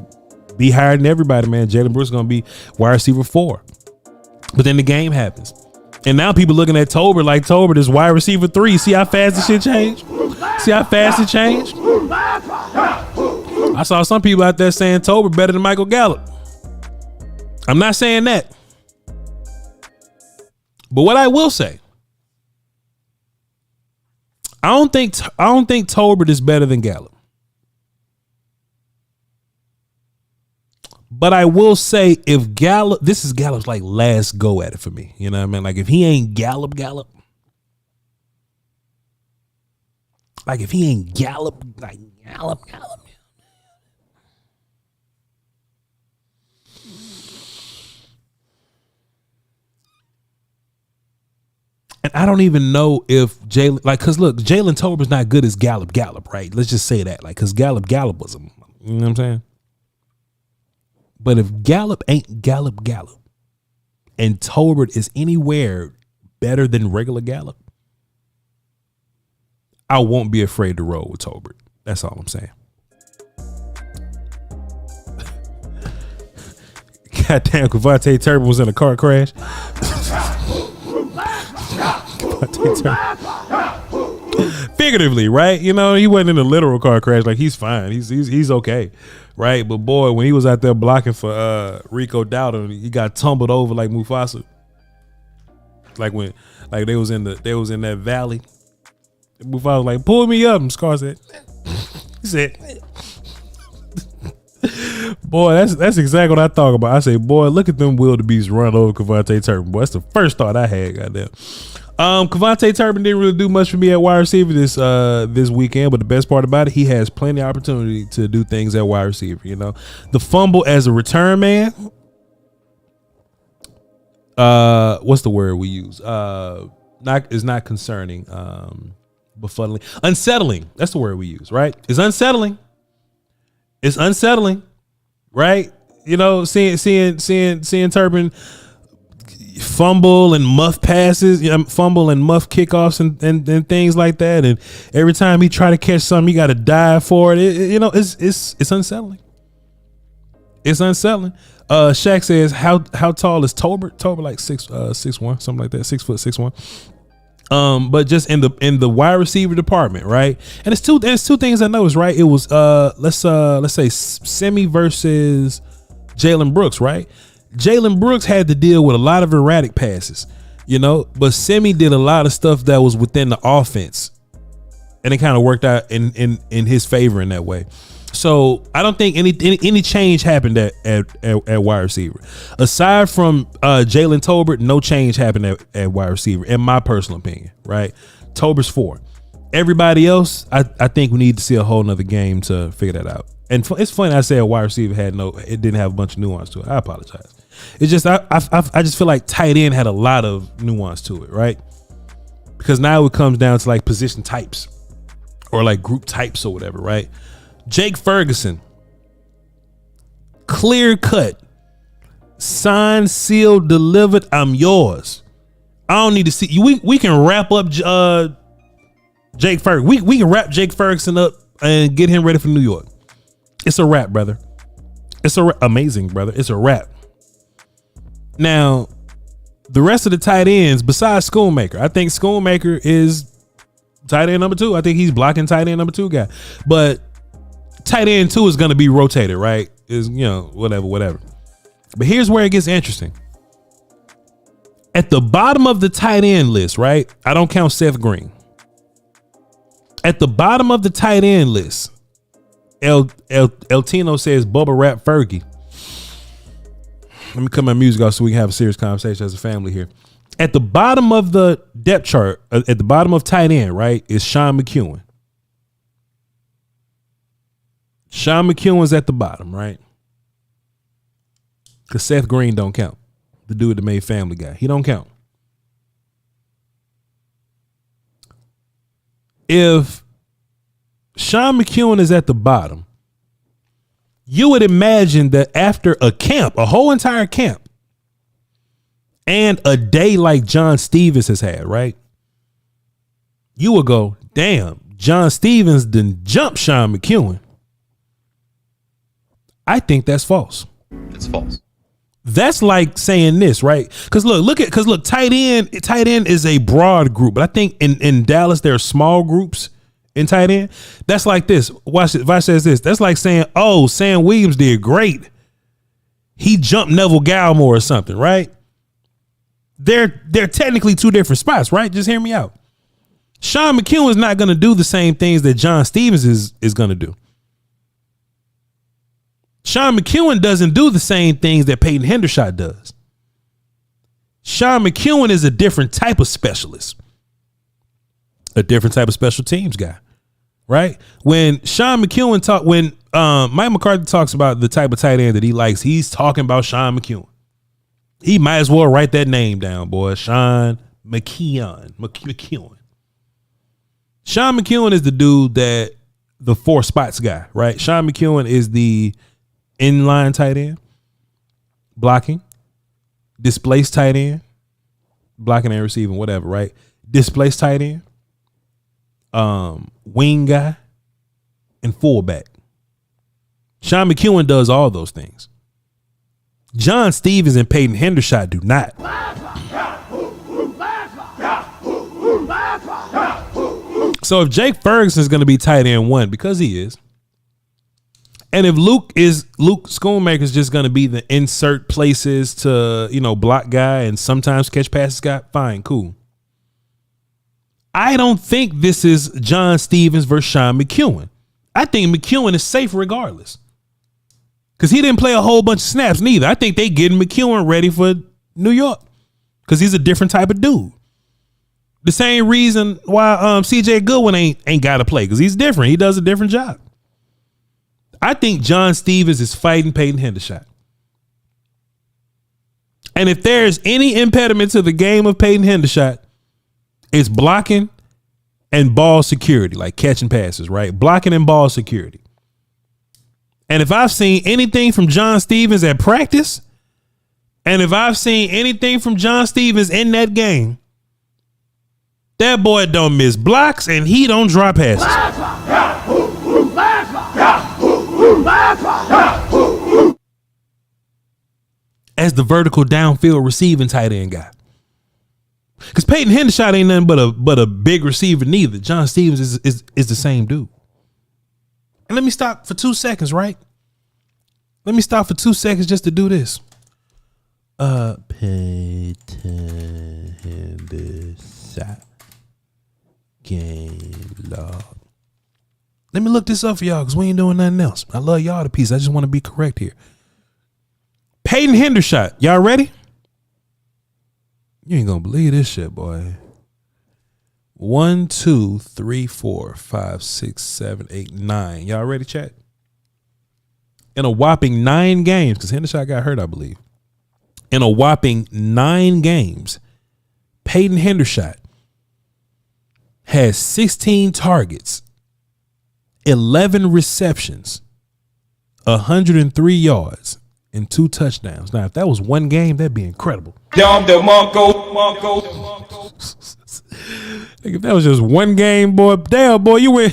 be higher than everybody, man. Jalen Brooks gonna be wide receiver 4." But then the game happens, and now people looking at Tolbert like Tolbert is wide receiver 3. See how fast the shit changed? See how fast it changed? I saw some people out there saying Tolbert better than Michael Gallup. I'm not saying that. But what I will say, I don't think Tolbert is better than Gallup. But I will say, if Gallup, this is Gallup's like last go at it for me. You know what I mean? Like if he ain't Gallup. Like if he ain't Gallup. And I don't even know if Jalen, like, cause look, Jalen Tolbert's not good as Gallup, right? Let's just say that, like, cause Gallup was him. You know what I'm saying? But if Gallup ain't Gallup, and Tolbert is anywhere better than regular Gallup, I won't be afraid to roll with Tolbert. That's all I'm saying. Goddamn, Cavante Turpin was in a car crash. Figuratively, right? You know, he wasn't in a literal car crash. Like, he's fine. He's okay, right? But boy, when he was out there blocking for Rico Dowdle, he got tumbled over like Mufasa. Like when, like they was in that valley. Mufasa was like, pull me up, and Scar said, he said, boy, that's exactly what I talk about. I say, boy, look at them wildebeests run over Cavante Turpin. Boy, that's the first thought I had. Goddamn. Cavante Turpin didn't really do much for me at wide receiver this weekend, but the best part about it, he has plenty of opportunity to do things at wide receiver. You know, the fumble as a return man. What's the word we use? Not concerning. Befuddling, unsettling. That's the word we use, right? It's unsettling. It's unsettling, right? You know, seeing Turpin fumble and muff passes, fumble and muff kickoffs and things like that. And every time he try to catch something, you got to dive for it. It's unsettling. It's unsettling. Shaq says, how tall is Tolbert? Tolbert like 6'1", something like that, 6 foot 6'1". But just in the wide receiver department, right? And it's two things I noticed, right? It was let's say Semi versus Jalen Brooks, right? Jalen Brooks had to deal with a lot of erratic passes. you know. But Semi did a lot of stuff that was within the offense, and it kind of worked out in his favor in that way. So I don't think any change happened at wide receiver. Aside from Jalen Tolbert, no change happened at wide receiver, in my personal opinion. Right, Tolbert's 4. Everybody else, I think we need to see a whole nother game to figure that out. And it's funny I said wide receiver it didn't have a bunch of nuance to it. I apologize. It's just I just feel like tight end had a lot of nuance to it, right? Because now it comes down to like position types or like group types or whatever, right? Jake Ferguson, clear cut, signed, sealed, delivered. I'm yours. I don't need to see you. We can wrap up Jake Ferguson. We can wrap Jake Ferguson up and get him ready for New York. It's a wrap, brother. It's amazing, brother. It's a wrap. Now, the rest of the tight ends, besides Schoonmaker, I think Schoonmaker is tight end number 2. I think he's blocking tight end number 2 guy. But tight end 2 is going to be rotated, right? Is, you know, whatever. But here's where it gets interesting. At the bottom of the tight end list, right? I don't count Seth Green. At the bottom of the tight end list, El Tino says Bubba Rap Fergie. Let me cut my music off so we can have a serious conversation as a family here. At the bottom of the depth chart, at the bottom of tight end, right, is Sean McEwen. Sean McEwen's at the bottom, right? Because Seth Green don't count. The dude that made Family Guy. He don't count. If Sean McEwen is at the bottom, you would imagine that after a camp, a whole entire camp, and a day like John Stevens has had, right? You would go, damn, John Stevens didn't jump Sean McEwen. I think that's false. It's false. That's like saying this, right? Because look, tight end is a broad group, but I think in Dallas there are small groups in tight end. That's like this. Watch it. If I says this, that's like saying, oh, Sam Williams did great. He jumped Neville Gallimore or something, right? They're technically 2 different spots, right? Just hear me out. Sean McEwen is not going to do the same things that John Stevens is going to do. Sean McEwen doesn't do the same things that Peyton Hendershot does. Sean McEwen is a different type of specialist, a different type of special teams guy, right? When Sean McEwen when Mike McCarthy talks about the type of tight end that he likes, he's talking about Sean McEwen. He might as well write that name down, boy. Sean McEwen. Sean McEwen is the dude that the 4 spots guy, right? Sean McEwen is the inline tight end, blocking, displaced tight end, blocking and receiving, whatever, right? Displaced tight end, wing guy, and fullback. Sean McEwen does all those things. John Stevens and Peyton Hendershot do not. So if Jake Ferguson is going to be tight end 1, because he is, and if Luke Schoonmaker is just going to be the insert places to, block guy and sometimes catch passes guy, fine, cool. I don't think this is John Stevens versus Sean McEwen. I think McEwen is safe regardless. Because he didn't play a whole bunch of snaps neither. I think they getting McEwen ready for New York. Because he's a different type of dude. The same reason why CJ Goodwin ain't got to play. Because he's different. He does a different job. I think John Stevens is fighting Peyton Hendershot. And if there's any impediment to the game of Peyton Hendershot, it's blocking and ball security, like catching passes, right? Blocking and ball security. And if I've seen anything from John Stevens at practice, and if I've seen anything from John Stevens in that game, that boy don't miss blocks and he don't drop passes. As the vertical downfield receiving tight end guy. Because Peyton Hendershot ain't nothing but a big receiver neither. John Stevens is the same dude. And let me stop for 2 seconds, right? Let me stop for 2 seconds just to do this. Peyton Hendershot game log. Let me look this up for y'all because we ain't doing nothing else. I love y'all to piece. I just want to be correct here. Peyton Hendershot. Y'all ready? You ain't gonna believe this shit, boy. 1, 2, 3, 4, 5, 6, 7, 8, 9. Y'all ready, chat? In a whopping 9 games, because Hendershot got hurt, I believe. In a whopping 9 games, Peyton Hendershot has 16 targets, 11 receptions, 103 yards, and 2 touchdowns. Now, if that was one game, that'd be incredible. If that was just one game, boy, damn, boy, you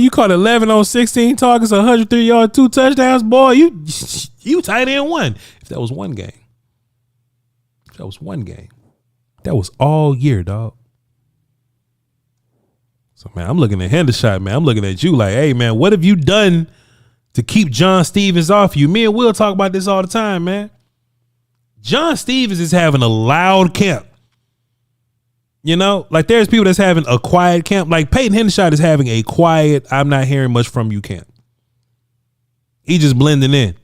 caught 11 on 16 targets, 103 yards, 2 touchdowns, boy, you tight end 1. If that was one game. If that was one game. That was all year, dog. So, man, I'm looking at Hendershot, man. I'm looking at you like, hey, man, what have you done to keep John Stevens off you? Me and Will talk about this all the time, man. John Stevens is having a loud camp. You know, like there's people that's having a quiet camp. Like Peyton Hendershot is having a quiet, I'm not hearing much from you camp. He just blending in.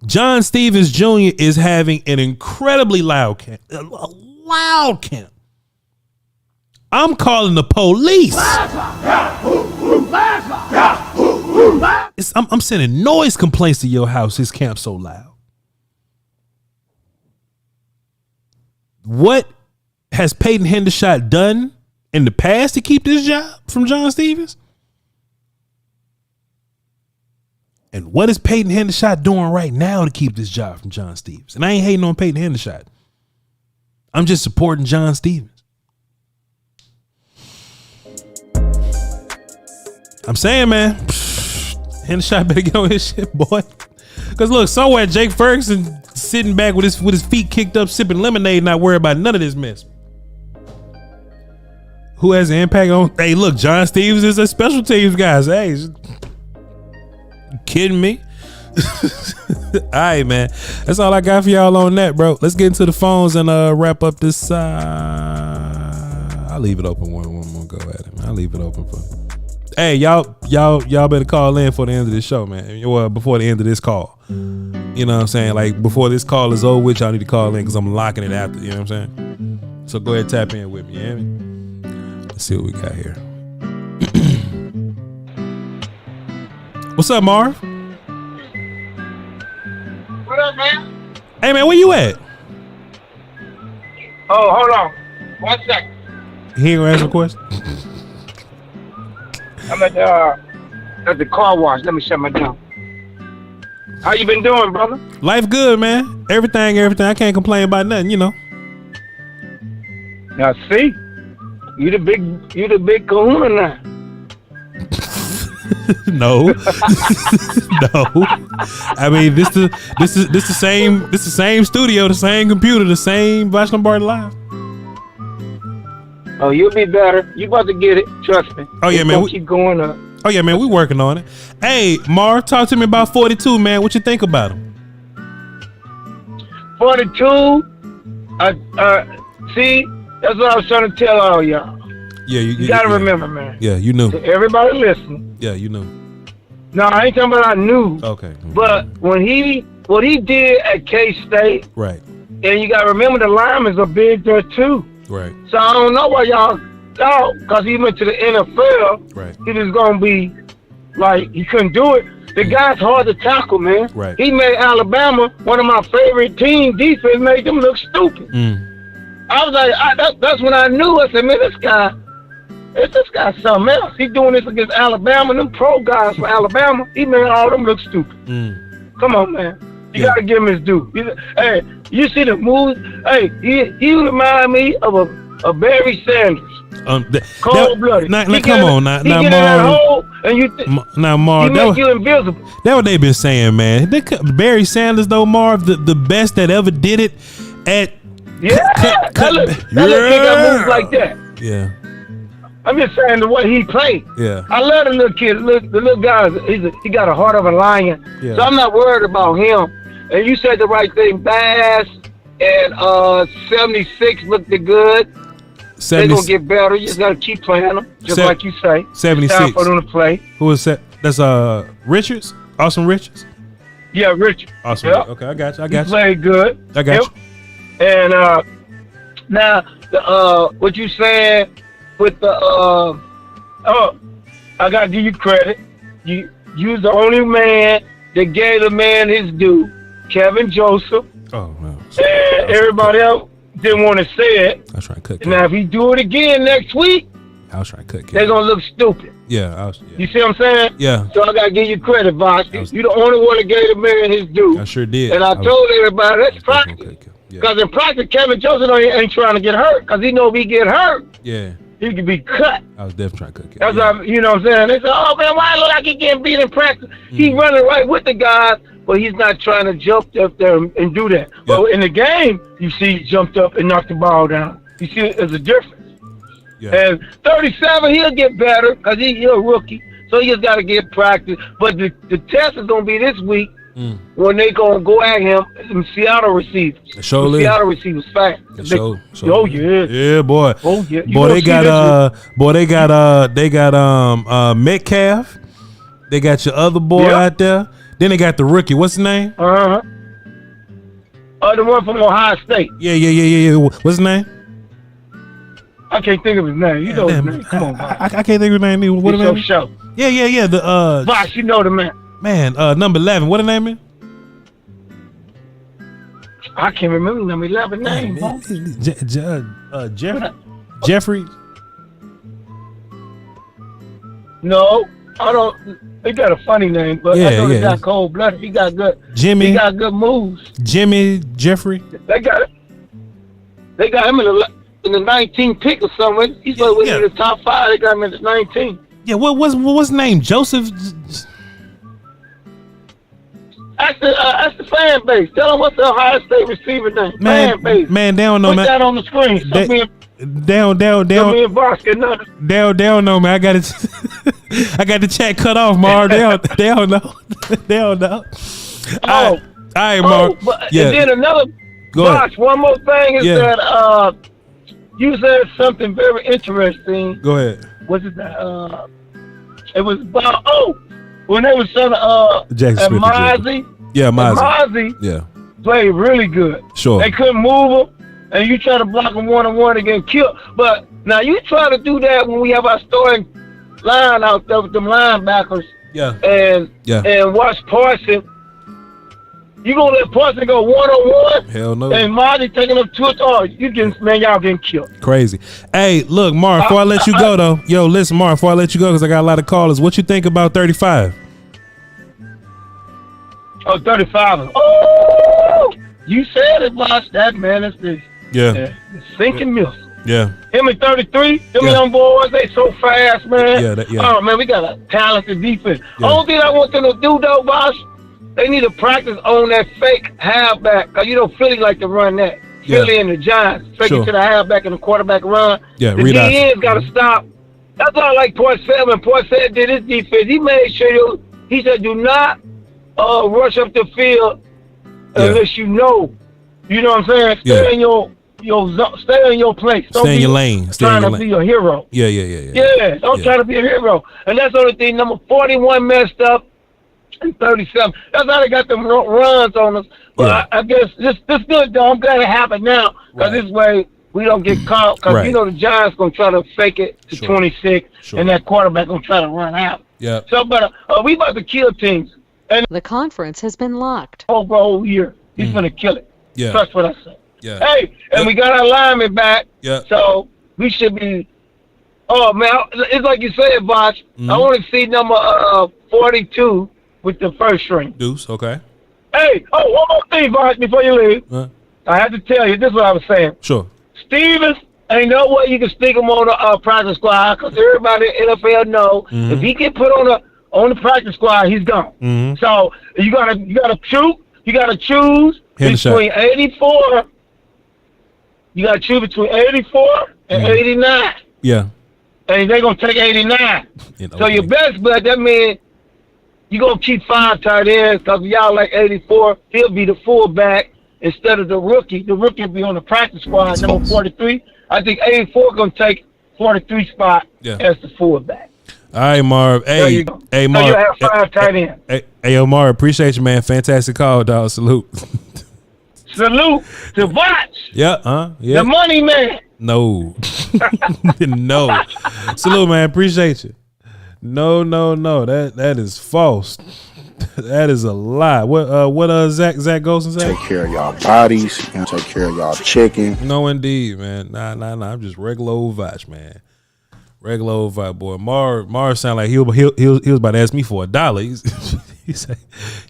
John Stevens Jr. is having an incredibly loud camp. A loud camp. I'm calling the police. I'm sending noise complaints to your house. His camp's so loud. What has Peyton Hendershot done in the past to keep this job from John Stevens? And what is Peyton Hendershot doing right now to keep this job from John Stevens? And I ain't hating on Peyton Hendershot. I'm just supporting John Stevens. I'm saying, man, Hendershot better get on his shit, boy. Because look, somewhere Jake Ferguson sitting back with his feet kicked up, sipping lemonade, not worried about none of this mess. Who has an impact on? Hey, look, John Stevens is a special teams guy. Hey, you kidding me? All right, man. That's all I got for y'all on that, bro. Let's get into the phones and wrap up this. I'll leave it open one more go at it, man. I'll leave it open for. Hey, y'all better call in for the end of this show, man. Well, before the end of this call. You know what I'm saying? Like, before this call is over with, y'all need to call in because I'm locking it after. You know what I'm saying? So go ahead, tap in with me. You hear me? Let's see what we got here. What's up, Marv? What up, man? Hey, man, where you at? Oh, hold on. 1 second. He ain't gonna answer the question? I'm at the car wash. Let me shut my door. How you been doing, brother? Life good, man. Everything. I can't complain about nothing, you know. Now, see? You the big kahuna now. No. No. I mean, this the same studio, the same computer, the same Voch Lombardi Live. Oh, you'll be better. You about to get it. Trust me. Oh yeah, man. Keep going up. Oh yeah, man. We working on it. Hey, Marv, talk to me about 42, man. What you think about him? 42. See, that's what I was trying to tell all y'all. Yeah, you gotta remember, man. Yeah, you knew. To everybody listening. Yeah, you knew. No, I ain't talking about I knew. Okay. But what he did at K-State. Right. And you gotta remember the linemen are big there too. Right. So I don't know why y'all, because he went to the NFL. Right. He was gonna be like he couldn't do it. The guy's hard to tackle, man. Right. He made Alabama one of my favorite team defense, made them look stupid. I was like, that's when I knew. I said, man, this guy's something else. He doing this against Alabama. Them pro guys for Alabama, he made all them look stupid. Come on, man. You gotta give him his due. Hey, you see the moves? Hey, he remind me of a Barry Sanders. Cold-blooded. Now come on, Marv. Now, Marv, he make you invisible. That's what they've been saying, man. Barry Sanders, though, Marv, the best that ever did it at. That little kid moves like that. Yeah. I'm just saying the way he played. Yeah. I love the little kid. The little guy, he got a heart of a lion. Yeah. So I'm not worried about him. And you said the right thing. Bass, And 76 looked good. They're going to get better. You just got to keep playing them, just like you say. 76. Time for them to play. Who is that? That's Richards? Austin Richards? Yeah, Richard. Awesome. Yep. Okay, I got you. He played good. I got you. And now, what you said with the I gotta give you credit. You was the only man that gave the man his due, Kevin Joseph. Oh no. And everybody else didn't want to say it. I was trying to cut. Now, if he do it again next week, I was trying to cut. they're gonna look stupid. Yeah, You see what I'm saying? Yeah. So I gotta give you credit, Voch. You the only one that gave the man his due. I sure did. And I told everybody that's practice. Because in practice, Kevin Joseph ain't trying to get hurt. Because he know if he get hurt, yeah, he could be cut. I was definitely trying to cut. That's how, you know what I'm saying? They say, oh man, why look like he getting beat in practice? He running right with the guys, but he's not trying to jump up there and do that. Yep. But in the game, you see he jumped up and knocked the ball down. You see there's a difference. Yeah. And 37, he'll get better because he's a rookie. So he just got to get practice. But the test is going to be this week when they going to go at him, them Seattle receivers. Seattle receivers fast. Oh, yeah. Yeah, boy. Oh, yeah. Boy, they got Metcalf. They got your other boy out there. Then they got the rookie. What's his name? The one from Ohio State. Yeah. What's his name? I can't think of his name. You know his name. Come on, Voch. I can't think of his name either. What It's show. Yeah. The Voch, you know the man. Man, number 11. What the name is? I can't remember number 11 name. Jeffrey. No, I don't. They got a funny name, but I know he got cold blooded. He got good. Jimmy. He got good moves. Jeffrey. They got him in the 19th pick or something. He's in the top 5. They got him in the 19th. Yeah, what's his name? Joseph. That's the fan base. Tell them what's the Ohio State receiver name. Fan base. Man, they don't know, man. Put that on the screen. Down, no, man. I got it. I got the chat cut off, Mar. They don't know. They don't know. All right, Mar. And then another. Go ahead. One more thing is that you said something very interesting. Go ahead. Was it that? It was about when they was saying Mozzie. Yeah, Mozzie. Yeah. Played really good. Sure. They couldn't move him. And you try to block them one-on-one and get killed. But now you try to do that when we have our starting line out there with them linebackers. Yeah. And watch Parson. You gonna let Parson go one-on-one? Hell no. And Marty taking up 2 y'all getting killed. Crazy. Hey, look, Mar, before I let you go though. Yo, listen, Mar, before I let you go, because I got a lot of callers. What you think about 35? 35. Oh, you said it, boss. That man is the sinking missile. Yeah. Him and 33, them young boys, they so fast, man. Yeah. Oh, man, we got a talented defense. Only thing I want them to do, though, boss, they need to practice on that fake halfback. Because, Philly like to run that. Philly and the Giants. Fake it to the halfback and the quarterback run. Yeah, the DN's got to stop. That's all I like Porcel. When Porcel did his defense, he made sure, he said, do not rush up the field unless you know what I'm saying? Stay in your stay in your place. Don't stay in your lane. Stay trying in your to lane. be a hero. Yeah. Don't try to be a hero. And that's the only thing. Number 41 messed up, and 37. That's how they got them runs on us. But I guess this good though. I'm glad it happened now because this way we don't get caught. Because the Giants gonna try to fake it to 26, and that quarterback gonna try to run out. Yeah. So, but we about to kill teams. And the conference has been locked. Over a whole year, he's gonna kill it. Yeah. Trust what I say. Yeah. Hey, and we got our lineman back. Yeah. So we should be. Oh man, it's like you said, Voch. I want to see number 42 with the first string. Deuce. Okay. Hey, one more thing, Voch, before you leave. I have to tell you, this is what I was saying. Sure. Stevens, ain't no way you can stick him on the practice squad because everybody in the NFL know if he get put on the practice squad, he's gone. So you gotta choose. You gotta choose between 84. You gotta choose between 84 and 89. Yeah. And they're gonna take 89. So your best bet, that means you gonna keep 5 tight ends because y'all like 84. He'll be the fullback, instead of the rookie. The rookie will be on the practice squad, number 43. I think 84 going to take 43 spot as the fullback. All right, Marv. Hey, Marv. So you have 5 tight ends. Hey, Marv, appreciate you, man. Fantastic call, dog. Salute. Salute to Voch. Yeah. The money man. No. No. Salute, man. Appreciate you. No. That is false. That is a lie. What Zach Golson say? Take care of y'all bodies. Take care of y'all chicken. No, indeed, man. Nah. I'm just regular old Voch, man. Regular old Voch, boy. Marv sound like he was about to ask me for $1.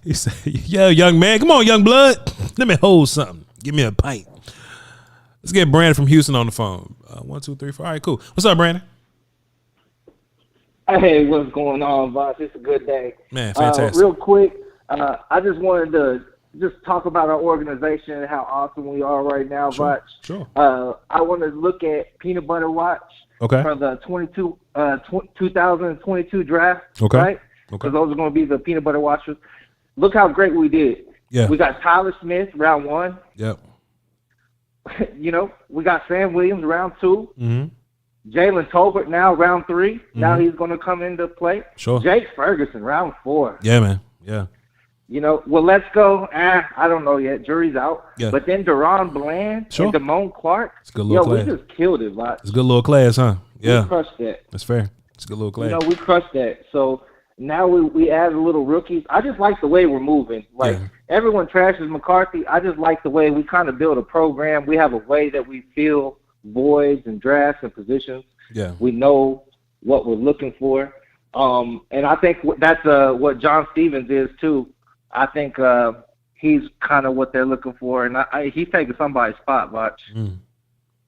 He say, yo, young man, come on, young blood. Let me hold something. Give me a pint. Let's get Brandon from Houston on the phone. 1, 2, 3, 4. All right, cool. What's up, Brandon? Hey, what's going on, Voch? It's a good day. Man, fantastic. Real quick, I just wanted to talk about our organization and how awesome we are right now, Voch. Sure. I want to look at Peanut Butter Watch for the 2022 draft, right? Because those are going to be the Peanut Butter Watchers. Look how great we did. Yeah. We got Tyler Smith, round 1. Yep. We got Sam Williams, round 2. Mm-hmm. Jalen Tolbert now, round 3. Mm-hmm. Now he's going to come into play. Sure. Jake Ferguson, round 4. Yeah, man. Yeah. Well, let's go. I don't know yet. Jury's out. Yeah. But then Deron Bland and Damone Clark. It's a good little class. We just killed it, Voch. It's a good little class, huh? Yeah. We crushed that. That's fair. It's a good little class. We crushed that. So now we add a little rookies. I just like the way we're moving. Everyone trashes McCarthy. I just like the way we kind of build a program. We have a way that we fill voids and drafts and positions. Yeah. We know what we're looking for. And I think that's what John Stevens is too. I think he's kind of what they're looking for. And he's taking somebody's spot, Voch.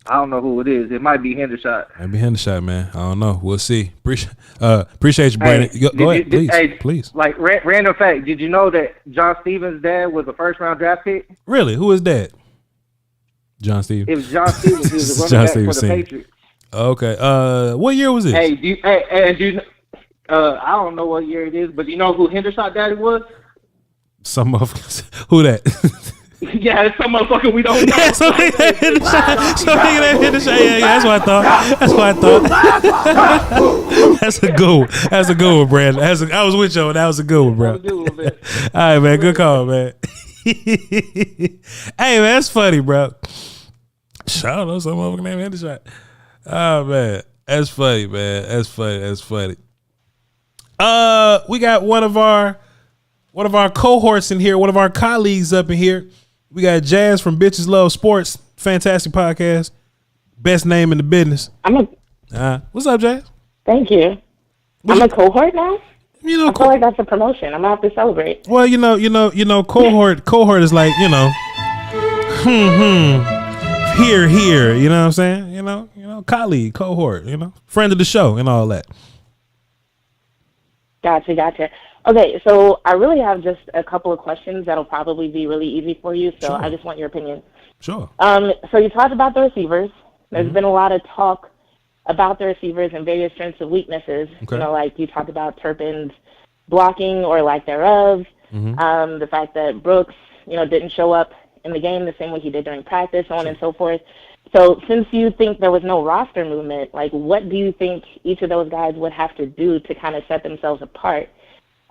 I don't know who it is. It might be Hendershot. Might be Hendershot, man. I don't know. We'll see. Appreciate you, Brandon. Go ahead, please. Like, random fact, did you know that John Stevens' dad was a first-round draft pick? Really? Who is that? John Stevens. It was John Stevens. He was a running back for the Patriots. Okay. What year was this? I don't know what year it is, but do you know who Hendershot daddy was? Some of who that? Yeah, it's some motherfucker we don't know. Yeah, something that hit the shot. Yeah, that's what I thought. That's a good one. That's a good one, Brandon. I was with you. That was a good one, bro. All right, man. Good call, man. Hey, man, that's funny, bro. I don't know, some motherfucker named Hendershot. Oh, man. That's funny, man. That's funny. We got one of our cohorts in here, one of our colleagues up in here. We got Jazz from Bitches Love Sports. Fantastic podcast. Best name in the business. What's up, Jazz? Thank you. I'm a cohort now? I feel like that's a promotion. I'm going to have to celebrate. Well, cohort is like, here, you know what I'm saying? Colleague, cohort, friend of the show and all that. Gotcha. Okay, so I really have just a couple of questions that'll probably be really easy for you, so sure. I just want your opinion. Sure. So you talked about the receivers. There's been a lot of talk about the receivers and various strengths and weaknesses. Okay. Like you talked about Turpin's blocking or lack thereof, the fact that Brooks, didn't show up in the game the same way he did during practice, so on and so forth. So since you think there was no roster movement, what do you think each of those guys would have to do to kind of set themselves apart?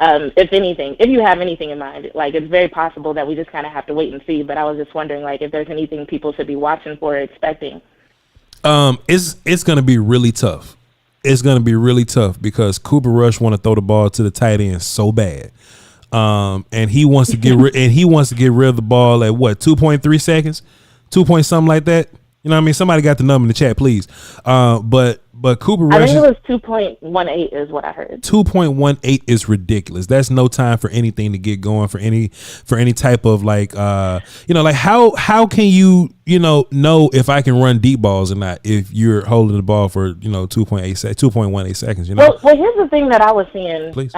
If anything, if you have anything in mind, it's very possible that we just kind of have to wait and see, but I was just wondering, if there's anything people should be watching for or expecting. It's going to be really tough. It's going to be really tough because Cooper Rush want to throw the ball to the tight end so bad. And he wants to get rid of the ball at 2.3 seconds, 2 point something like that. You know what I mean? Somebody got the number in the chat, please. But Cooper Rush, I think it was 2.18 is what I heard. 2.18 is ridiculous. That's no time for anything to get going for any type of how can you know if I can run deep balls or not if you're holding the ball for 2.18 seconds. Well, here's the thing that I was seeing. Please.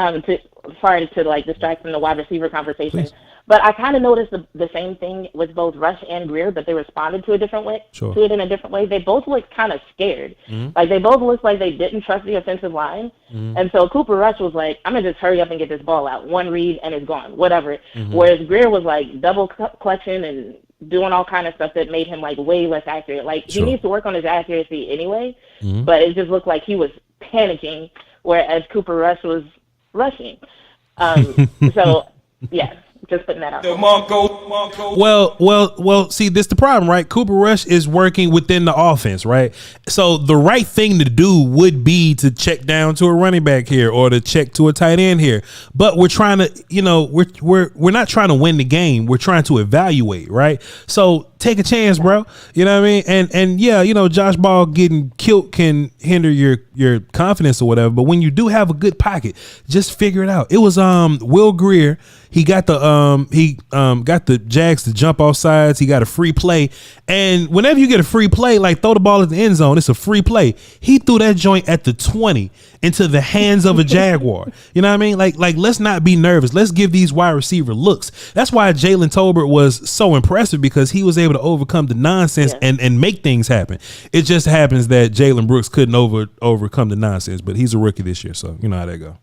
sorry to like distract from the wide receiver conversation. Please. But I kind of noticed the same thing with both Rush and Greer, but they responded to a different way. Sure. To it in a different way. They both looked kind of scared. Like they both looked like they didn't trust the offensive line. And so Cooper Rush was like, I'm gonna just hurry up and get this ball out. One read and it's gone. Whatever. Whereas Greer was like double clutching and doing all kind of stuff that made him like way less accurate. Like he needs to work on his accuracy anyway. But it just looked like he was panicking, whereas Cooper Rush was rushing. So yeah. Just putting that out. Well. See, this the problem, right? Cooper Rush is working within the offense, right? So the right thing to do would be to check down to a running back here or to check to a tight end here. But we're trying to, we're not trying to win the game. We're trying to evaluate, right? So take a chance, bro. You know what I mean? And yeah, Josh Ball getting killed can hinder your confidence or whatever. But when you do have a good pocket, just figure it out. It was Will Greer. He got the Jags to jump off sides. He got a free play. And whenever you get a free play, like throw the ball at the end zone, it's a free play. He threw that joint at the 20 into the hands of a Jaguar. You know what I mean? Like let's not be nervous. Let's give these wide receiver looks. That's why Jalen Tolbert was so impressive, because he was able to overcome the nonsense and make things happen. It just happens that Jalen Brooks couldn't overcome the nonsense, but he's a rookie this year, so you know how that go.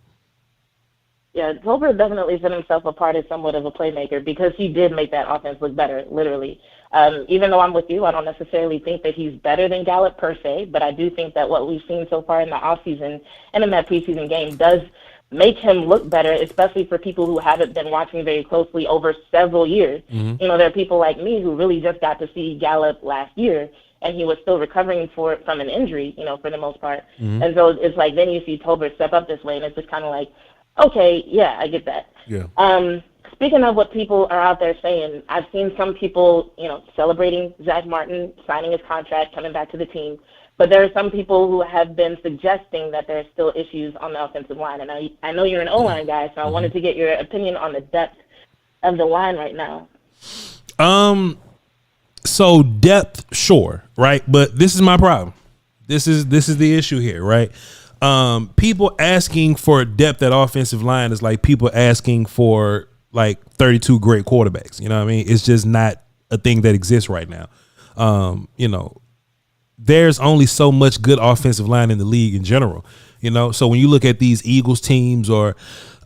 Yeah, Tolbert definitely set himself apart as somewhat of a playmaker, because he did make that offense look better, literally. Even though I'm with you, I don't necessarily think that he's better than Gallup per se, but I do think that what we've seen so far in the offseason and in that preseason game does make him look better, especially for people who haven't been watching very closely over several years. There are people like me who really just got to see Gallup last year, and he was still recovering from an injury, for the most part. And so it's like then you see Tolbert step up this way, and it's just kind of like, okay, yeah, I get that. Yeah. Speaking of what people are out there saying, I've seen some people, celebrating Zach Martin signing his contract, coming back to the team. But there are some people who have been suggesting that there are still issues on the offensive line. And I know you're an O-line guy, so I wanted to get your opinion on the depth of the line right now. So depth, sure, right? But this is my problem. This is the issue here, right? People asking for depth at offensive line is like people asking for like 32 great quarterbacks. You know what I mean? It's just not a thing that exists right now. There's only so much good offensive line in the league in general. So when you look at these Eagles teams or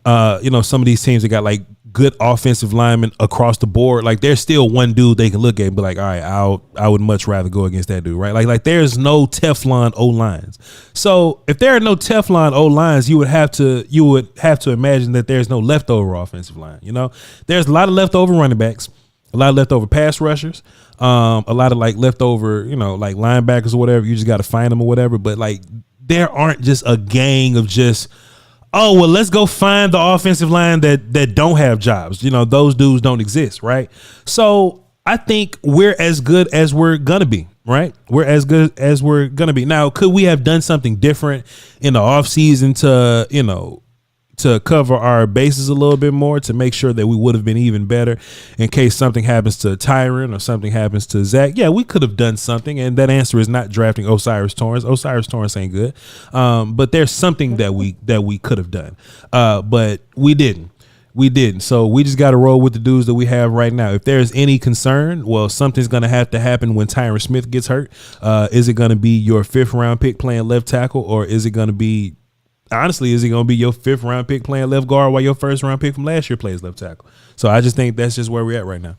some of these teams that got like good offensive linemen across the board, like there's still one dude they can look at and be like, all right, I would much rather go against that dude, right? Like there's no Teflon O-lines. So if there are no Teflon O-lines, you would have to imagine that there's no leftover offensive line. There's a lot of leftover running backs, a lot of leftover pass rushers, a lot of like leftover, like linebackers or whatever. You just got to find them or whatever. But like there aren't just a gang of just, oh, well, let's go find the offensive line that don't have jobs. Those dudes don't exist, right? So I think we're as good as we're going to be, right? We're as good as we're going to be. Now, could we have done something different in the offseason to cover our bases a little bit more, to make sure that we would have been even better in case something happens to Tyron or something happens to Zach? Yeah, we could have done something, and that answer is not drafting Osiris Torrance. Osiris Torrance ain't good, but there's something that we could have done, but we didn't. So we just got to roll with the dudes that we have right now. If there's any concern, well, something's going to have to happen when Tyron Smith gets hurt. Is it going to be your 5th round pick playing left tackle, or is it going to be, honestly, is it going to be your 5th round pick playing left guard while your 1st round pick from last year plays left tackle? So I just think that's just where we're at right now.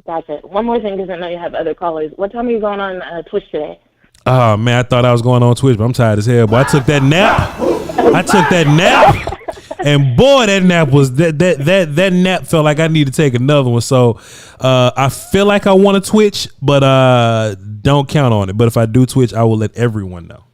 Gotcha. One more thing, because I know you have other callers. What time are you going on Twitch today? Oh, man, I thought I was going on Twitch, but I'm tired as hell. Boy, I took that nap. And boy, that nap was that nap felt like I need to take another one. So I feel like I want to Twitch, but don't count on it. But if I do Twitch, I will let everyone know.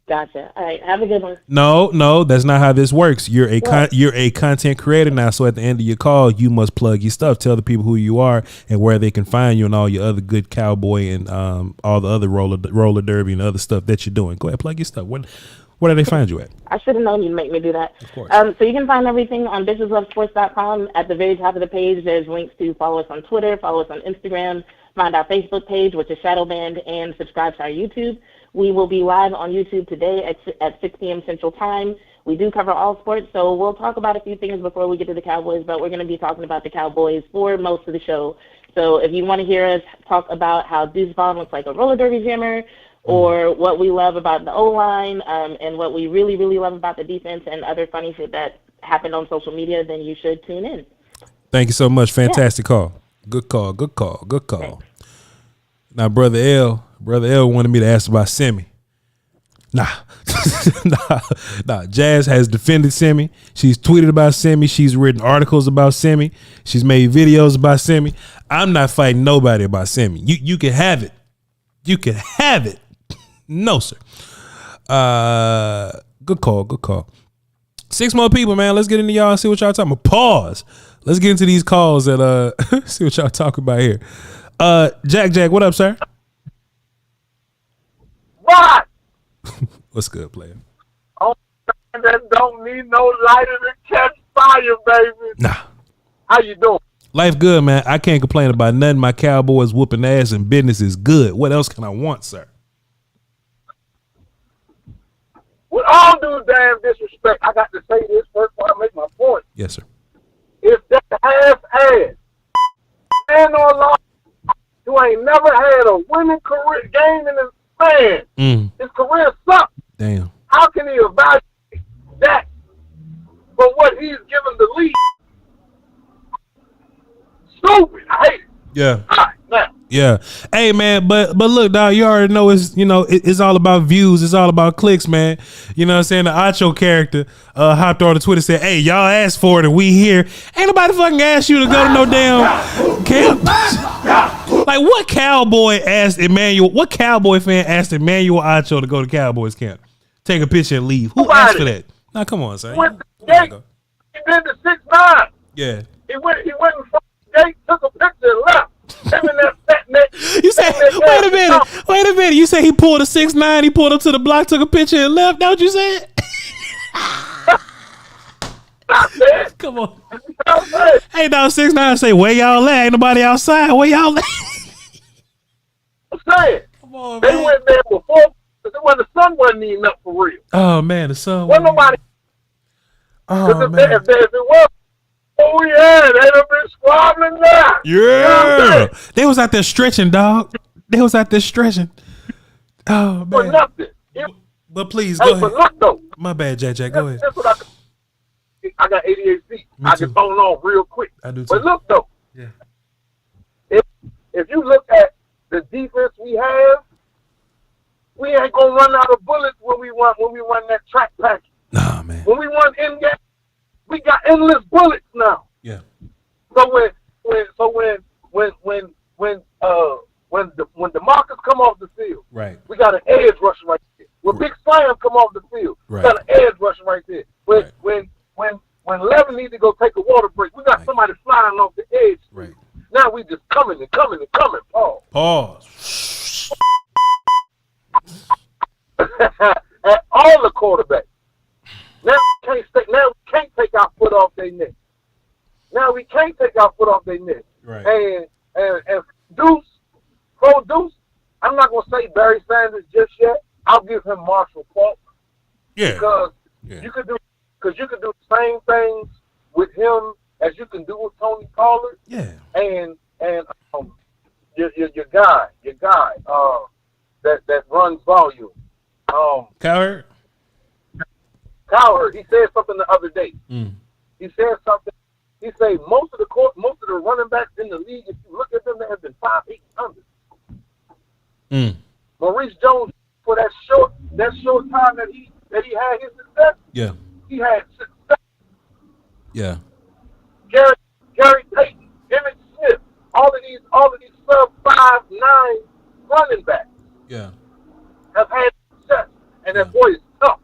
Gotcha. All right, have a good one. No, that's not how this works. You're a content creator now, so at the end of your call, you must plug your stuff. Tell the people who you are and where they can find you and all your other good cowboy and all the other roller derby and other stuff that you're doing. Go ahead, plug your stuff. Where do they find you at? I should have known you'd make me do that. Of course. So you can find everything on bitcheslovesports.com. At the very top of the page, there's links to follow us on Twitter, follow us on Instagram, find our Facebook page, which is Shadowband, and subscribe to our YouTube. We will be live on YouTube today at 6 p.m. Central Time We do cover all sports, so we'll talk about a few things before we get to the Cowboys, but we're going to be talking about the Cowboys for most of the show. So if you want to hear us talk about how Deuce Vaughn looks like a roller derby jammer, or what we love about the O-line, and what we really, really love about the defense and other funny shit that happened on social media, then you should tune in. Thank you so much. Fantastic call. Good call. Good call. Good call. Thanks. Now, Brother L wanted me to ask about Semi. Nah. Jazz has defended Semi. She's tweeted about Semi. She's written articles about Semi. She's made videos about Semi. I'm not fighting nobody about Semi. You can have it. You can have it. No, sir. Good call. Good call. 6 more people, man. Let's get into y'all and see what y'all talking about. Pause. Let's get into these calls and see what y'all talking about here. Jack, what up, sir? What? What's good, player? Oh, man, that don't need no lighter to catch fire, baby. Nah. How you doing? Life good, man. I can't complain about nothing. My Cowboys whooping ass and business is good. What else can I want, sir? With all due damn disrespect, I got to say this first before I make my point. Yes, sir. If that half-ass man or law who ain't never had a winning career game in his man, his career sucks. Damn. How can he evaluate that for what he's given the league? Stupid. I hate it. Yeah. All right, now. Yeah. Hey, man, but look, dog, you already know it's all about views. It's all about clicks, man. You know what I'm saying? The Acho character hopped on the Twitter, said, hey, y'all asked for it and we here. Ain't nobody fucking asked you to go to no damn camp. Like, what Cowboy fan asked Emmanuel Acho to go to Cowboys camp? Take a picture and leave. Who asked for that? Now, come on, son. He went to the gate. He did the 6'9". Yeah. He went in front of the gate, took a picture and left. Him and that fat neck. You said, wait a minute. You say he pulled a 6'9", he pulled up to the block, took a picture and left. That what you said? Come on. Hey, dog, 6'9" say, where y'all at? Ain't nobody outside. Where y'all at? I'm saying. Come on, they man. went there before, when the sun wasn't even up for real. Oh, man, the sun wasn't nobody. Oh, man. If it was, oh, yeah, they'd have been squabbling there. Yeah. You know they was out there stretching, dog. They was out there stretching. Oh, man. For nothing. But please, go ahead. Look, though. My bad, Jack. Go ahead. That's what I got 88 feet. I can phone on real quick. I do too. But look, though. Yeah. If you look at the defense we have, we ain't gonna run out of bullets when we run that track package. Nah, man. When we run in game, we got endless bullets now. Yeah. So when DeMarcus come off the field, right, we got an edge rusher right there. When Big Slam come off the field, right, we got an edge rusher right there. When Levin needs to go take a water break, we got somebody flying off the edge. Right. Now we just coming. Pause. At all the quarterbacks. Now we can't take our foot off their neck. Right. And Deuce, I'm not gonna say Barry Sanders just yet. I'll give him Marshall Faulk. Yeah. Because you could do the same things with him as you can do with Tony Pollard. Yeah. And your guy, that runs volume. Coward, he said something the other day. He said something. He said most of the running backs in the league, if you look at them, they have been 5'8". Maurice Jones, for that short time that he had his success, yeah, he had success. Yeah. Gary Payton, Emmett Smith, all of these sub 5'9" running backs, yeah, have had success, and that boy is tough.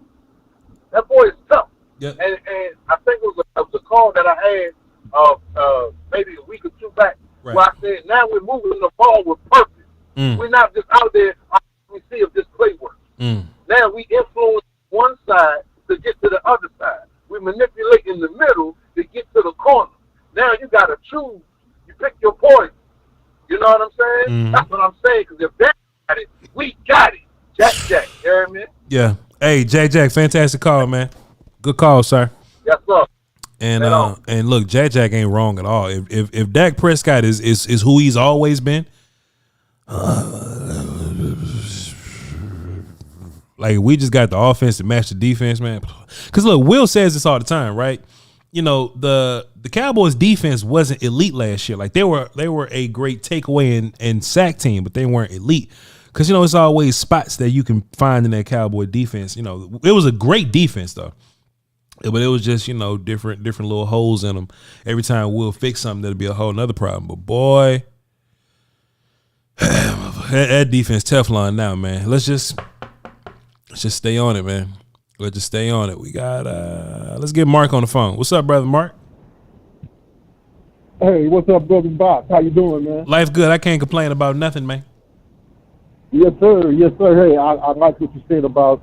Yep. And I think it was a call that I had maybe a week or two back, right, where I said, now we're moving the ball with purpose. We're not just out there, let me see if this play works. Now we influence one side to get to the other side. We manipulate in the middle to get to the corner. Now you got to choose. You pick your poison. You know what I'm saying? That's what I'm saying, because if they got it, we got it. Jack, you hear me? Yeah. Hey, Jack, fantastic call, man. Good call, sir. Yes, sir. And look, Jack ain't wrong at all. If Dak Prescott is who he's always been, like we just got the offense to match the defense, man. Because look, Will says this all the time, right? You know, the Cowboys defense wasn't elite last year. Like they were a great takeaway and sack team, but they weren't elite. Because you know, it's always spots that you can find in that Cowboy defense. You know, it was a great defense though. But it was just, you know, different little holes in them. Every time Will fix something, that'll be a whole nother problem. But boy, that defense Teflon now, man. Let's just stay on it, man. Let's just stay on it. We got let's get Mark on the phone. What's up, brother Mark? Hey, what's up, brother Bob? How you doing, man? Life good. I can't complain about nothing, man. Yes, sir. Yes, sir. Hey, I like what you said about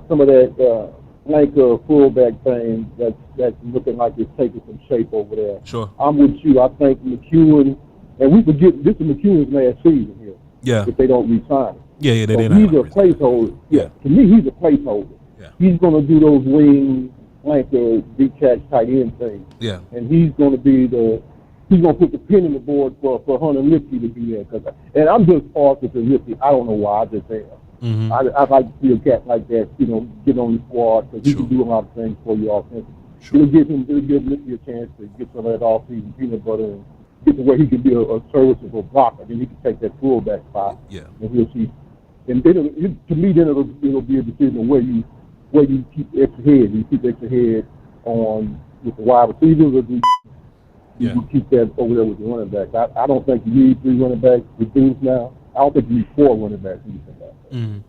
some of that flanker fullback thing that's looking like it's taking some shape over there. Sure. I'm with you. I think McEwen, and we forget this is McEwen's last season here. Yeah. If they don't re-sign him. Yeah, they so didn't. He's a placeholder. Yeah. To me, he's a placeholder. Yeah. He's going to do those wing, flanker, deep catch, tight end things. Yeah. And he's going to be he's going to put the pin in the board for Hunter Lipke to be there. And I'm just partial to Lipke. I don't know why. I just am. Mm-hmm. I'd like to see a cat like that, you know, get on the squad because he can do a lot of things for you offensively. Sure. It'll give Lipke a chance to get some of that off-season peanut butter and get to where he can be a serviceable blocker. Then he can take that fullback spot. Yeah. And we'll see. And then to me, then it'll be a decision of where you keep extra head. You keep extra head on with the wide receivers, or do you keep that over there with the running back? I don't think you need 3 running backs with Deuce now. I don't think you need 4 running backs either. Mm-hmm.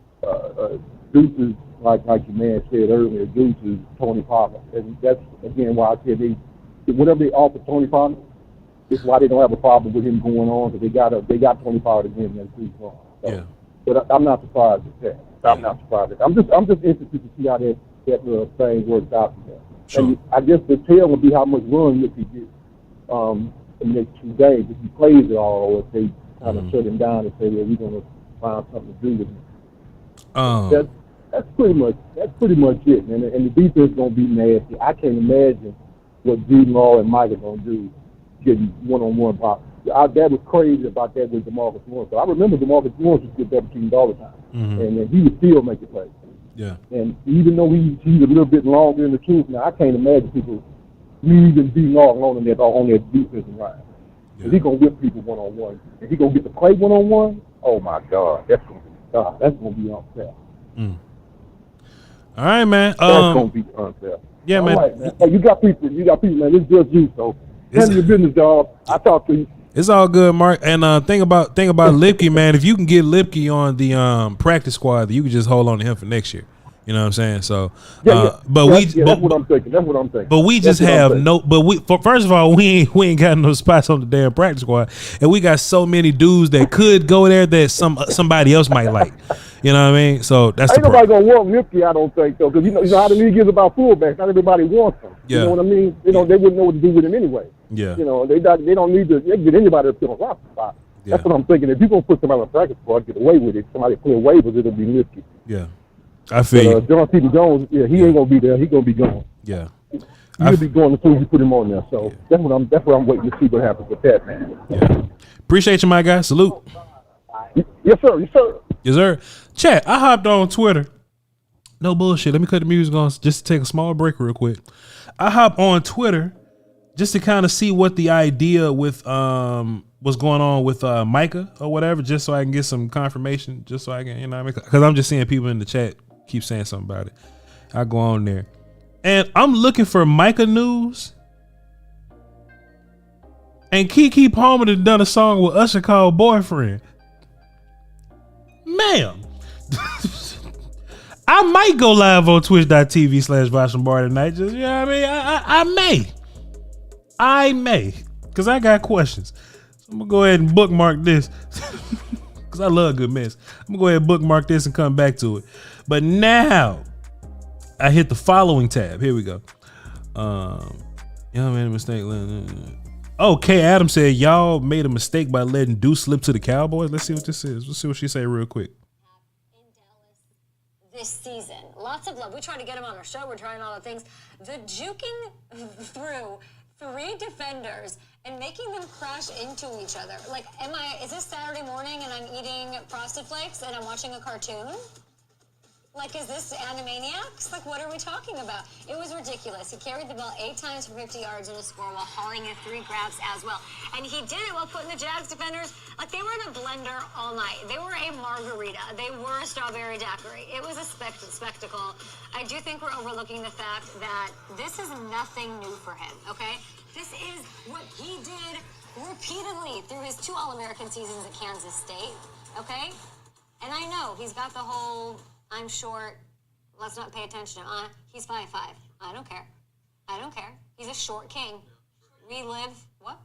Deuce is like your man said earlier. Deuce is Tony Pollard, and that's again why I said whatever they offer Tony Pollard, it's why they don't have a problem with him going on because they got Tony Pollard again and Deuce Vaughn. So, yeah. But I'm not surprised at that. I'm not surprised at that. I'm just interested to see how that little thing works out for them. Sure. And I guess the tell will be how much run if he gets in the next 2 days, if he plays it all, or if they kind of shut him down and say, well, we're going to find something to do with him. That's pretty much it, man. And the defense is going to be nasty. I can't imagine what Juden Law and Mike are going to do getting one-on-one pop. That was crazy about that with DeMarvion Overshown. So I remember DeMarvion Overshown used to get double teamed all the time, and he would still make a play. Yeah. And even though he's a little bit longer in the tooth now, I can't imagine people even being all alone on their defensive line. Yeah. He's gonna whip people one-on-one. If he's gonna get the play one-on-one, oh my God, that's gonna be unfair. Mm. All right, man. That's gonna be unfair. Yeah, man. Right, man. Hey, you got people, man. It's just you, so handle your business, dog. I talk to you. It's all good, Mark. And thing about Lipke, man, if you can get Lipke on the practice squad, you can just hold on to him for next year. You know what I'm saying? So, that's what I'm thinking. That's what I'm thinking. But we just have no. But first of all, we ain't got no spots on the damn practice squad, and we got so many dudes that could go there that somebody else might like. You know what I mean? So that's ain't nobody gonna want Lipke, I don't think, though, because you know how the league is about fullbacks. Not everybody wants them. Yeah. You know what I mean? You know they wouldn't know what to do with him anyway. Yeah. You know they don't need to get anybody to fill a roster spot. Yeah. That's what I'm thinking. If you're gonna put somebody on the practice squad, get away with it. Somebody clear waivers, it'll be Lipke. Yeah. I feel John C. Jones, he ain't gonna be there. He's gonna be gone. Yeah. He'll be going as soon as you put him on there. So that's what I'm waiting to see what happens with that, man. Yeah. Appreciate you, my guy. Salute. Yes, sir. Yes, sir. Yes, sir. Chat, I hopped on Twitter. No bullshit. Let me cut the music on just to take a small break real quick. I hop on Twitter just to kind of see what the idea with what's going on with Micah or whatever, just so I can get some confirmation, just so I can, you know what I mean? Because I'm just seeing people in the chat keep saying something about it. I go on there. And I'm looking for Micah news. And Keke Palmer done a song with Usher called Boyfriend. Ma'am. I might go live on twitch.tv/Voch Lombardi tonight. Just, you know what I mean? I may. Because I got questions. So I'm going to go ahead and bookmark this. Because I love good mess. I'm going to go ahead and bookmark this and come back to it. But now, I hit the following tab. Here we go. Y'all made a mistake. Okay, Adam said y'all made a mistake by letting Deuce slip to the Cowboys. Let's see what this is. Let's see what she say real quick. This season, a lot lots of love. We try to get him on our show. We're trying all the things. The juking through 3 defenders and making them crash into each other. Like, is this Saturday morning and I'm eating Frosted Flakes and I'm watching a cartoon? Like, is this Animaniacs? Like, what are we talking about? It was ridiculous. He carried the ball 8 times for 50 yards in a score while hauling in 3 grabs as well. And he did it while putting the Jags defenders, like, they were in a blender all night. They were a margarita. They were a strawberry daiquiri. It was a spectacle. I do think we're overlooking the fact that this is nothing new for him, okay? This is what he did repeatedly through his 2 All-American seasons at Kansas State, okay? And I know he's got the whole... I'm short. Let's not pay attention to him. He's 5'5". I don't care. He's a short king. We live what?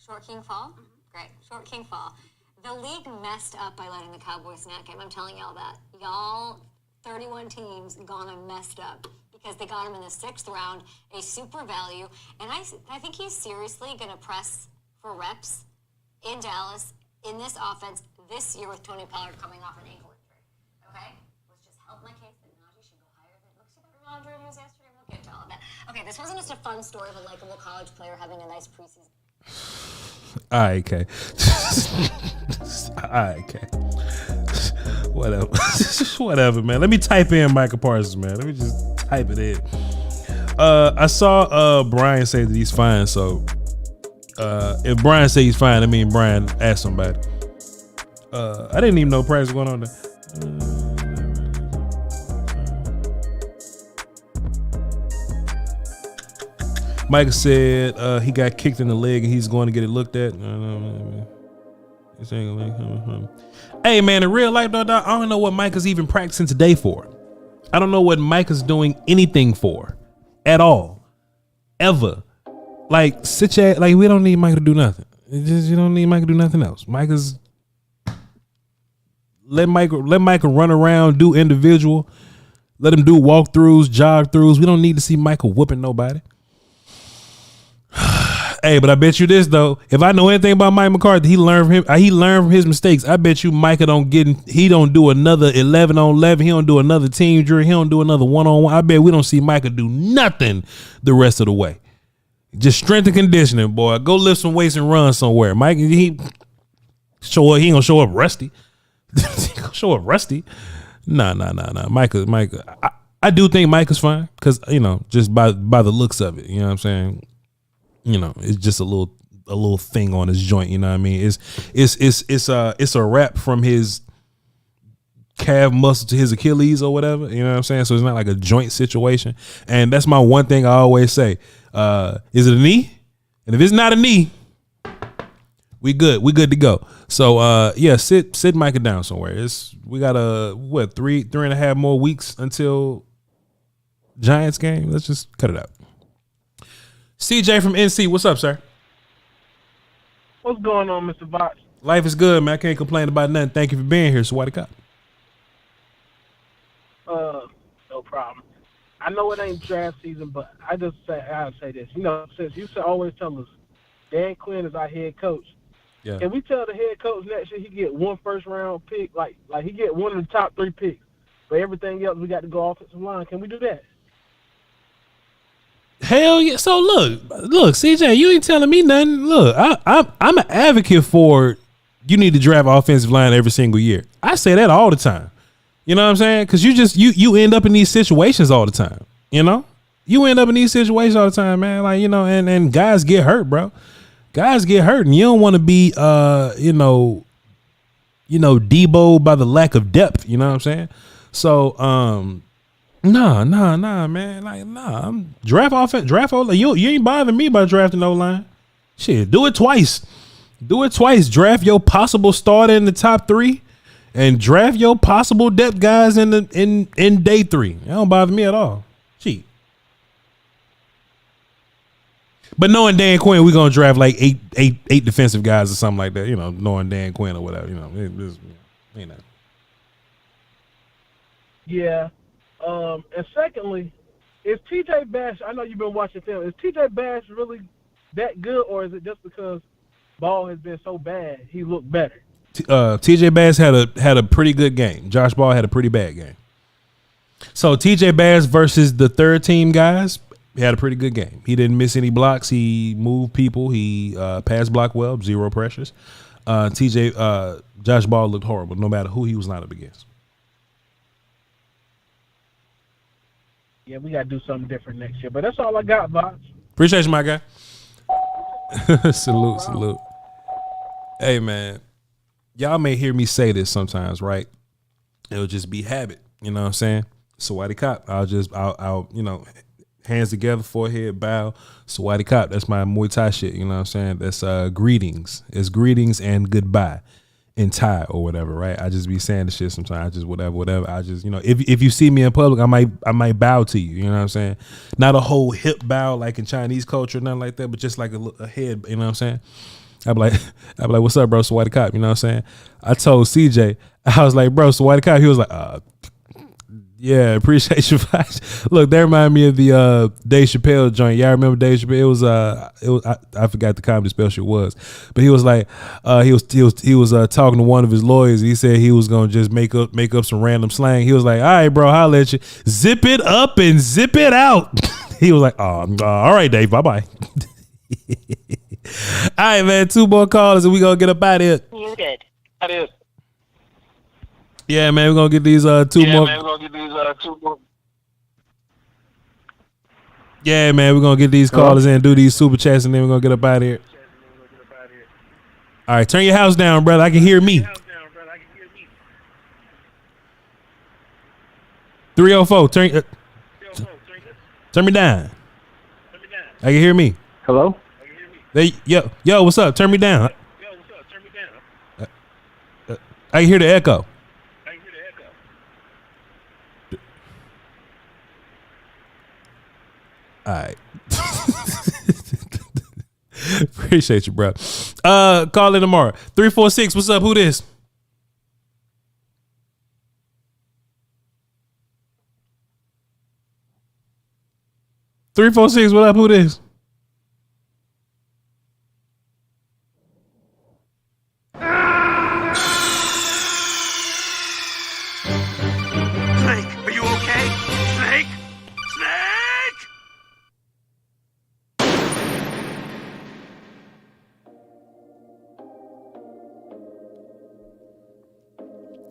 Short king fall? Mm-hmm. Great. Short king fall. The league messed up by letting the Cowboys snack him. I'm telling y'all that. Y'all, 31 teams gone and messed up because they got him in the 6th round, a super value. And I think he's seriously going to press for reps in Dallas in this offense this year with Tony Pollard coming off an ankle injury. Okay? Let's just help my case that Najee should go higher than... Look, see that Ramondre news yesterday? We'll get to all of that. Okay, this wasn't just a fun story of a likable college player having a nice preseason. All right, okay. All right, okay. Whatever, man. Let me type in Micah Parsons, man. Let me just type it in. I saw Brian say that he's fine, so if Brian say he's fine, I mean Brian asked somebody. I didn't even know practice was going on there. Micah said he got kicked in the leg and he's going to get it looked at. Hey, man, in real life, though, I don't know what Micah's even practicing today for. I don't know what Micah's doing anything for at all. Ever. Like, we don't need Micah to do nothing. You don't need Micah to do nothing else. Micah's... Let Micah run around, do individual. Let him do walkthroughs, jog throughs. We don't need to see Micah whooping nobody. Hey, but I bet you this though. If I know anything about Mike McCarthy, he learned from his mistakes. I bet you Micah don't do another 11 on 11. He don't do another team drill. He don't do another 1-on-1. I bet we don't see Micah do nothing the rest of the way. Just strength and conditioning, boy. Go lift some weights and run somewhere. Mike, he ain't gonna show up rusty. Nah. Micah. I do think Micah's fine because just by the looks of it, you know what I'm saying. It's just a little thing on his joint. You know what I mean? It's a wrap from his calf muscle to his Achilles or whatever. You know what I'm saying? So it's not like a joint situation. And that's my one thing I always say. Is it a knee? And if it's not a knee, we good. We good to go. So sit Micah down somewhere. We got 3.5 more weeks until Giants game. Let's just cut it out. CJ from NC, what's up, sir? What's going on, Mr. Voch? Life is good, man. I can't complain about nothing. Thank you for being here. So why the cop? No problem. I know it ain't draft season, but I gotta say this. Since you always tell us Dan Quinn is our head coach. Yeah. Can we tell the head coach next year he get 1 first-round pick, like he get 1 of the top 3 picks, but everything else we got to go offensive line? Can we do that? Hell yeah! So look, CJ, you ain't telling me nothing. Look, I'm an advocate for you need to draft offensive line every single year. I say that all the time. You know what I'm saying? Because you end up in these situations all the time. You end up in these situations all the time, man. Like and guys get hurt, bro. Guys get hurt, and you don't want to be Debo by the lack of depth. You know what I'm saying? So Nah, man. Like, nah. I'm draft offense, draft O line. You ain't bothering me by drafting O line. Shit, do it twice. Draft your possible starter in the top 3, and draft your possible depth guys in day 3. That don't bother me at all. Shit. But knowing Dan Quinn, we're gonna draft like eight defensive guys or something like that. Knowing Dan Quinn or whatever. Yeah. And secondly, is TJ Bass, I know you've been watching film, is TJ Bass really that good, or is it just because ball has been so bad he looked better? TJ Bass had a pretty good game. Josh Ball had a pretty bad game. So TJ Bass versus the third team guys, he had a pretty good game. He didn't miss any blocks. He moved people. He passed block well, 0 pressures. Josh Ball looked horrible no matter who he was lined up against. Yeah, we got to do something different next year. But that's all I got, Voch. Appreciate you, my guy. Salute. Hey, man. Y'all may hear me say this sometimes, right? It'll just be habit. You know what I'm saying? Sawadi Cop. I'll hands together, forehead, bow, Sawadi Cop. That's my Muay Thai shit. You know what I'm saying? That's greetings. It's greetings and goodbye in Thai or whatever, right? I just be saying the shit sometimes. I just whatever. I just, if you see me in public, I might bow to you. You know what I'm saying? Not a whole hip bow like in Chinese culture, nothing like that, but just like a head. You know what I'm saying? I'd be like, what's up, bro? Sawadi Cop. You know what I'm saying? I told CJ, I was like, bro, Sawadi Cop. He was like, yeah, appreciate you. Look, that reminded me of the Dave Chappelle joint. Y'all remember Dave Chappelle? It was I forgot the comedy special it was, but he was like he was talking to one of his lawyers. He said he was gonna just make up some random slang. He was like, all right, bro, holla at you. Zip it up and zip it out. He was like, all right, Dave, bye bye. All right, man, 2 more callers and we gonna get up out of here. You good? That is. Yeah, man, we're gonna get these 2 more. Yeah, man, we're gonna get these callers in, do these super chats, and then we're gonna get up out of here. All right, turn your house down, brother. I can hear me. 304, turn me down. I can hear me. Hello? Yo, what's up? Turn me down. I can hear the echo. All right. Appreciate you, bro. Call in tomorrow. 346. What's up? Who this? $346. What up? Who this? Snake, are you okay? Snake?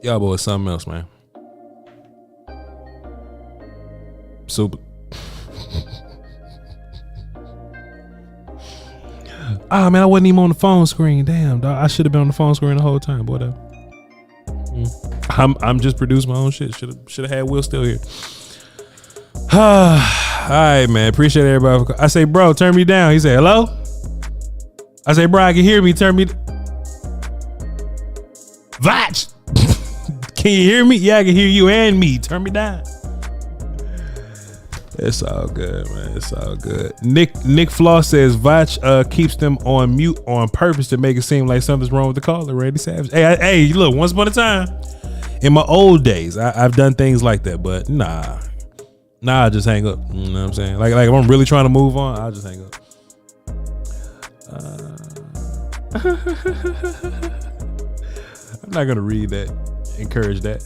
Y'all boys something else, man. Super. Man, I wasn't even on the phone screen. Damn, dog. I should have been on the phone screen the whole time. But whatever. I'm just producing my own shit. Should have had Will still here. All right, man. Appreciate everybody. I say, bro, turn me down. He said, hello? I say, bro, I can hear me. Turn me. Voch! Can you hear me? Yeah, I can hear you and me. Turn me down. It's all good, man. It's all good. Nick Flaw says Voch keeps them on mute on purpose to make it seem like something's wrong with the caller, Randy Savage. Hey, look, once upon a time, in my old days, I've done things like that, but nah, I just hang up. You know what I'm saying? Like if I'm really trying to move on, I'll just hang up. I'm not gonna read that, encourage that.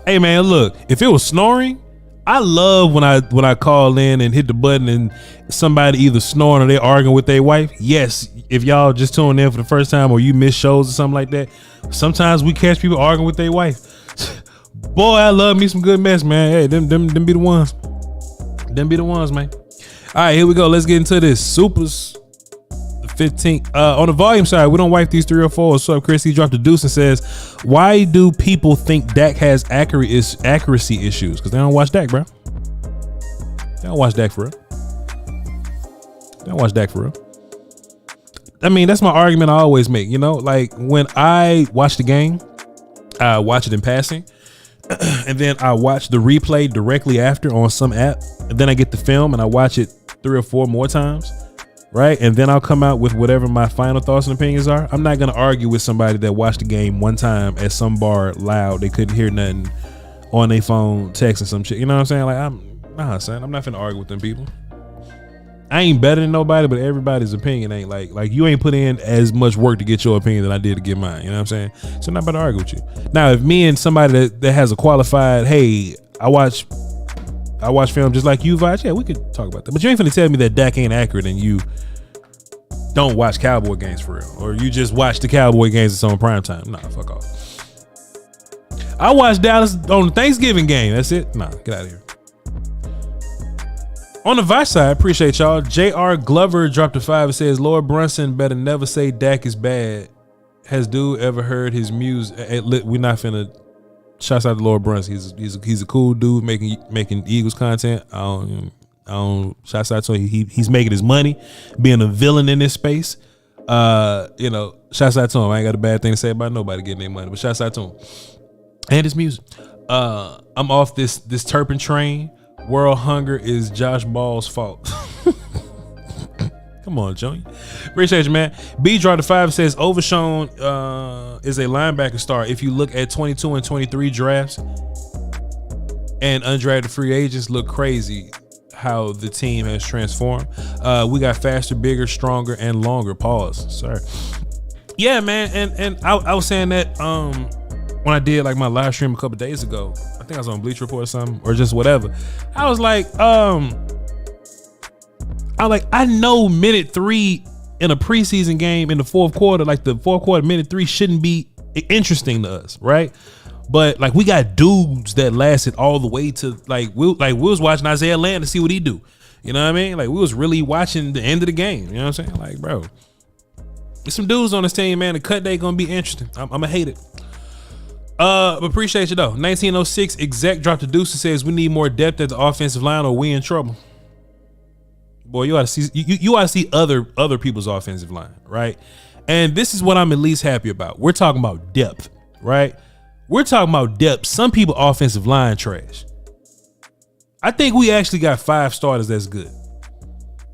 Hey man, look, if it was snoring, I love when I call in and hit the button and somebody either snoring or they arguing with their wife. Yes, if y'all just tuned in for the first time or you miss shows or something like that, sometimes we catch people arguing with their wife. Boy, I love me some good mess, man. Hey, them be the ones. Them be the ones, man. All right, here we go. Let's get into this. Supers 15th. On the volume side, we don't wipe these 3 or 4. What's up, Chris? He dropped a deuce and says, why do people think Dak has accuracy issues? Because they don't watch Dak, bro. They don't watch Dak for real. I mean, that's my argument I always make. You know, like when I watch the game, I watch it in passing. And then I watch the replay directly after on some app. And then I get the film and I watch it 3 or 4 more times. Right. And then I'll come out with whatever my final thoughts and opinions are. I'm not going to argue with somebody that watched the game one time at some bar loud. They couldn't hear nothing on their phone, texting some shit. You know what I'm saying? Like, I'm not going to argue with them people. I ain't better than nobody, but everybody's opinion ain't like you ain't put in as much work to get your opinion than I did to get mine. You know what I'm saying? So I'm not about to argue with you. Now, if me and somebody that has a qualified, hey, I watch film just like you, Voch, yeah, we could talk about that. But you ain't finna tell me that Dak ain't accurate and you don't watch Cowboy games for real, or you just watch the Cowboy games that's on primetime. Nah, fuck off. I watched Dallas on the Thanksgiving game. That's it. Nah, get out of here. On the Voch side, appreciate y'all. J.R. Glover dropped a 5. It says, Lord Brunson better never say Dak is bad. Has dude ever heard his music? We're not finna. Shouts out to Lord Brunson. He's a cool dude making Eagles content. I don't. Shouts out to him. He's making his money, being a villain in this space. Shouts out to him. I ain't got a bad thing to say about nobody getting their money, but shouts out to him and his music. I'm off this Turpin train. World hunger is Josh Ball's fault. Come on, Junior. Appreciate you, man. B dropped the 5. Says Overshown is a linebacker star. If you look at 22 and 23 drafts and undrafted free agents, look crazy how the team has transformed. We got faster, bigger, stronger, and longer. Pause. Sorry. Yeah, man. And I was saying that when I did like my live stream a couple days ago. I think I was on Bleach Report or something, or just whatever. I was like, I know minute 3 in a preseason game in the fourth quarter, like the fourth quarter, minute 3 shouldn't be interesting to us, right? But like we got dudes that lasted all the way to we was watching Isaiah Land to see what he do. You know what I mean? Like we was really watching the end of the game. You know what I'm saying? Like, bro, there's some dudes on this team, man. The cut day gonna be interesting. I'm gonna hate it. But appreciate you though. 1906 exec dropped a deuce and says we need more depth at the offensive line or we in trouble. Boy, you ought to see you ought to see other people's offensive line, right? And this is what I'm at least happy about. We're talking about depth, right? We're talking about depth. Some people offensive line trash. I think we actually got 5 starters that's good.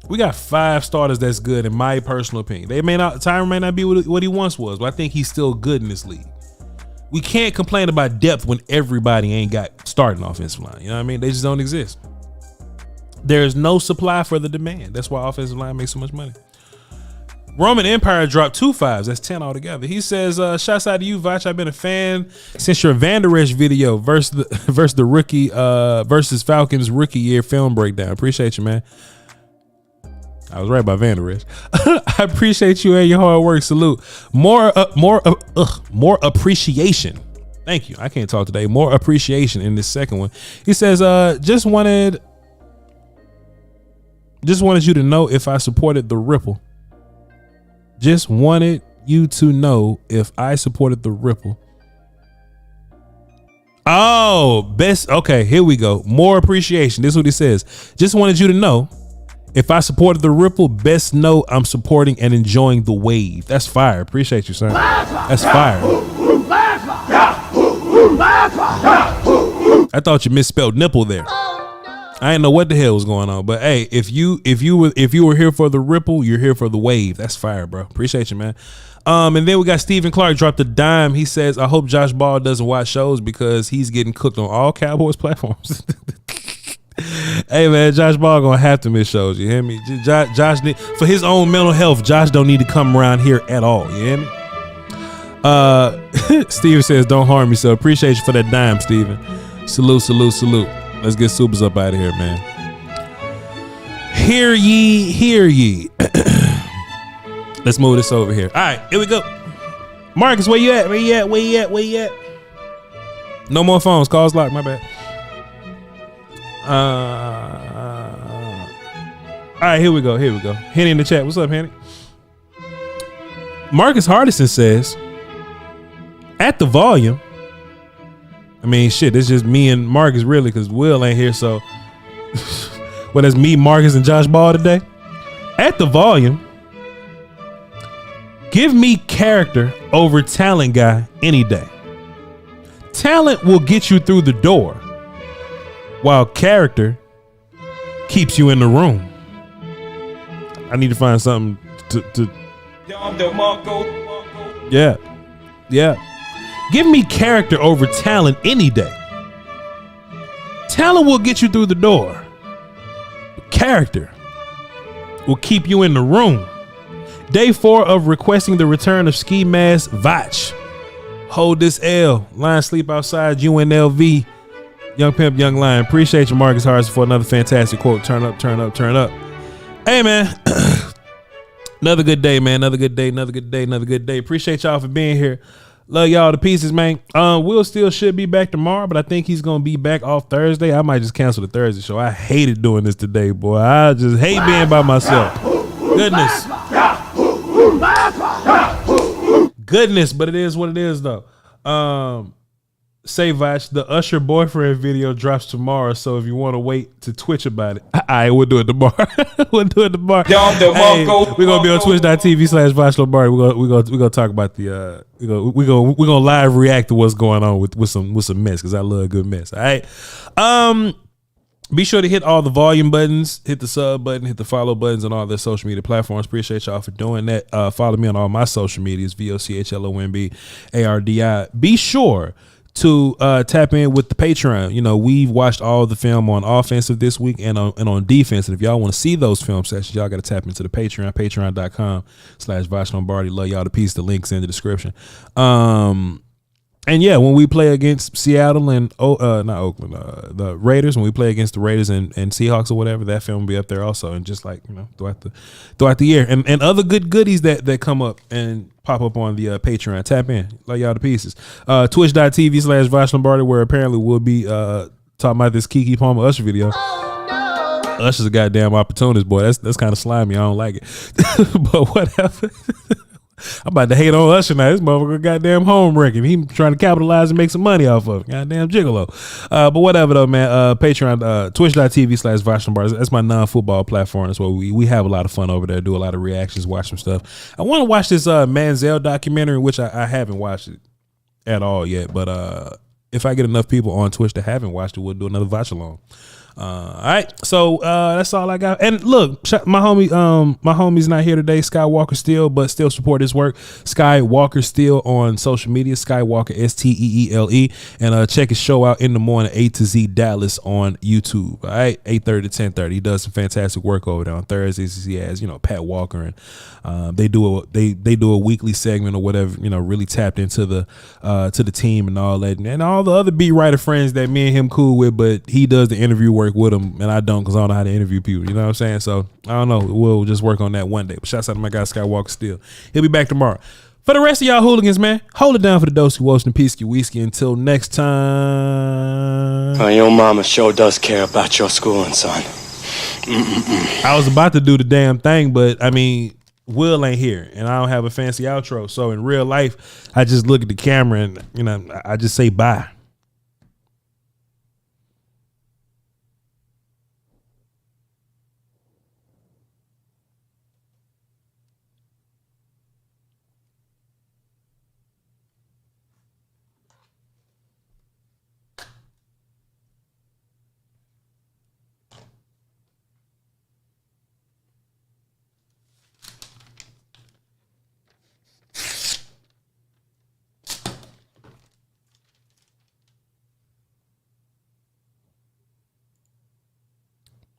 We got 5 starters that's good in my personal opinion. Tyron may not be what he once was, but I think he's still good in this league. We can't complain about depth when everybody ain't got starting offensive line. You know what I mean? They just don't exist. There's no supply for the demand. That's why offensive line makes so much money. Roman Empire dropped 2 5s. That's 10 altogether. He says, shouts out to you, Voch. I've been a fan since your Van Der Esch video versus the rookie versus Falcons rookie year film breakdown. Appreciate you, man. I was right about Van Der Esch. I appreciate you and your hard work. Salute. More appreciation. Thank you. I can't talk today. More appreciation in this second one. He says, just wanted you to know if I supported the Ripple. Just wanted you to know if I supported the Ripple. Oh, best. Okay, here we go. More appreciation. This is what he says. Just wanted you to know if I supported the Ripple, best know I'm supporting and enjoying the wave. That's fire. Appreciate you, sir. That's fire. I thought you misspelled nipple there. I didn't know what the hell was going on, but hey, if you were here for the Ripple, you're here for the wave. That's fire, bro. Appreciate you, man. And then we got Stephen Clark dropped a dime. He says, I hope Josh Ball doesn't watch shows because he's getting cooked on all Cowboys platforms. Hey man, Josh Ball gonna have to miss shows. You hear me? Josh need, for his own mental health. Josh don't need to come around here at all. You hear me? Steven says, don't harm yourself. Appreciate you for that dime, Steven. Salute, salute, salute. Let's get Supers up out of here, man. Hear ye, hear ye. Let's move this over here. All right, here we go. Marcus, where you at? Where you at? Where you at? Where you at? No more phones. Calls locked. My bad. All right, here we go. Here we go. Henny in the chat. What's up, Henny? Marcus Hardison says, at the volume. I mean, shit, it's just me and Marcus really, because Will ain't here. So, well, that's me, Marcus, and Josh Ball today. At the volume, give me character over talent guy any day. Talent will get you through the door, while character keeps you in the room. I need to find something to yeah. Give me character over talent any day. Talent will get you through the door. Character will keep you in the room. Day 4 of requesting the return of ski mask Voch. Hold this L. Lion sleep outside UNLV. Young Pimp, Young Lion. Appreciate you, Marcus Harrison, for another fantastic quote. Turn up, turn up, turn up. Hey, man. Another good day, man. Another good day, another good day, another good day. Appreciate y'all for being here. Love y'all to pieces, man. Will still should be back tomorrow, but I think he's going to be back off Thursday. I might just cancel the Thursday show. I hated doing this today, boy. I just hate being by myself. Goodness, but it is what it is, though. Say Voch, the Usher boyfriend video drops tomorrow, so if you want to wait to Twitch about it, we'll do it tomorrow. We'll do it tomorrow. Hey, we're gonna be on twitch.tv/Voch Lombardi. We're gonna talk about the we're gonna live react to what's going on with some mess, because I love a good mess. All right. Be sure to hit all the volume buttons, hit the sub button, hit the follow buttons on all the social media platforms. Appreciate y'all for doing that. Follow me on all my social medias, VOCHLOMBARDI. Be sure to tap in with the Patreon. You know, we've watched all the film on offensive this week and on defense. And if y'all want to see those film sessions, y'all got to tap into the Patreon, patreon.com/Voch Lombardi. Love y'all to piece. The link's in the description. And yeah, when we play against Seattle and not Oakland, the Raiders, when we play against the Raiders and Seahawks or whatever, that film will be up there also. And just like, you know, throughout the year, and other good goodies that come up and pop up on the Patreon. Tap in, like y'all to pieces. Twitch.tv/Voch Lombardi, where apparently we'll be talking about this Keke Palmer Usher video. Usher's a goddamn opportunist, boy. That's kind of slimy. I don't like it, but whatever. I'm about to hate on Usher now. This motherfucker goddamn home wrecking. He trying to capitalize and make some money off of it. Goddamn gigolo. But whatever though, man. Patreon, twitch.tv/Voch Lombardi. That's my non-football platform. That's where we have a lot of fun over there. Do a lot of reactions, watch some stuff. I want to watch this Manziel documentary, which I haven't watched it at all yet. But if I get enough people on Twitch that haven't watched it, we'll do another Voch along. All right, so that's all I got. And look, my homie's not here today, Skywalker Steele, but still support his work. Skywalker Steele on social media, Skywalker STEELE, and check his show out in the morning, A to Z Dallas on YouTube. All right, 8:30 to 10:30. He does some fantastic work over there on Thursdays. He has, you know, Pat Walker, and they do a weekly segment or whatever, you know, really tapped into the to the team and all that, and all the other beat writer friends that me and him cool with, but he does the interview work with him, and I don't, because I don't know how to interview people. You know what I'm saying? So I don't know. We'll just work on that one day. But shouts out to my guy Skywalker Steele. He'll be back tomorrow. For the rest of y'all hooligans, man, hold it down for the Dosey Woast and Peasky Whiskey. Until next time. Your mama sure does care about your schooling, son. I was about to do the damn thing, but I mean, Will ain't here, and I don't have a fancy outro. So in real life, I just look at the camera and, you know, I just say bye.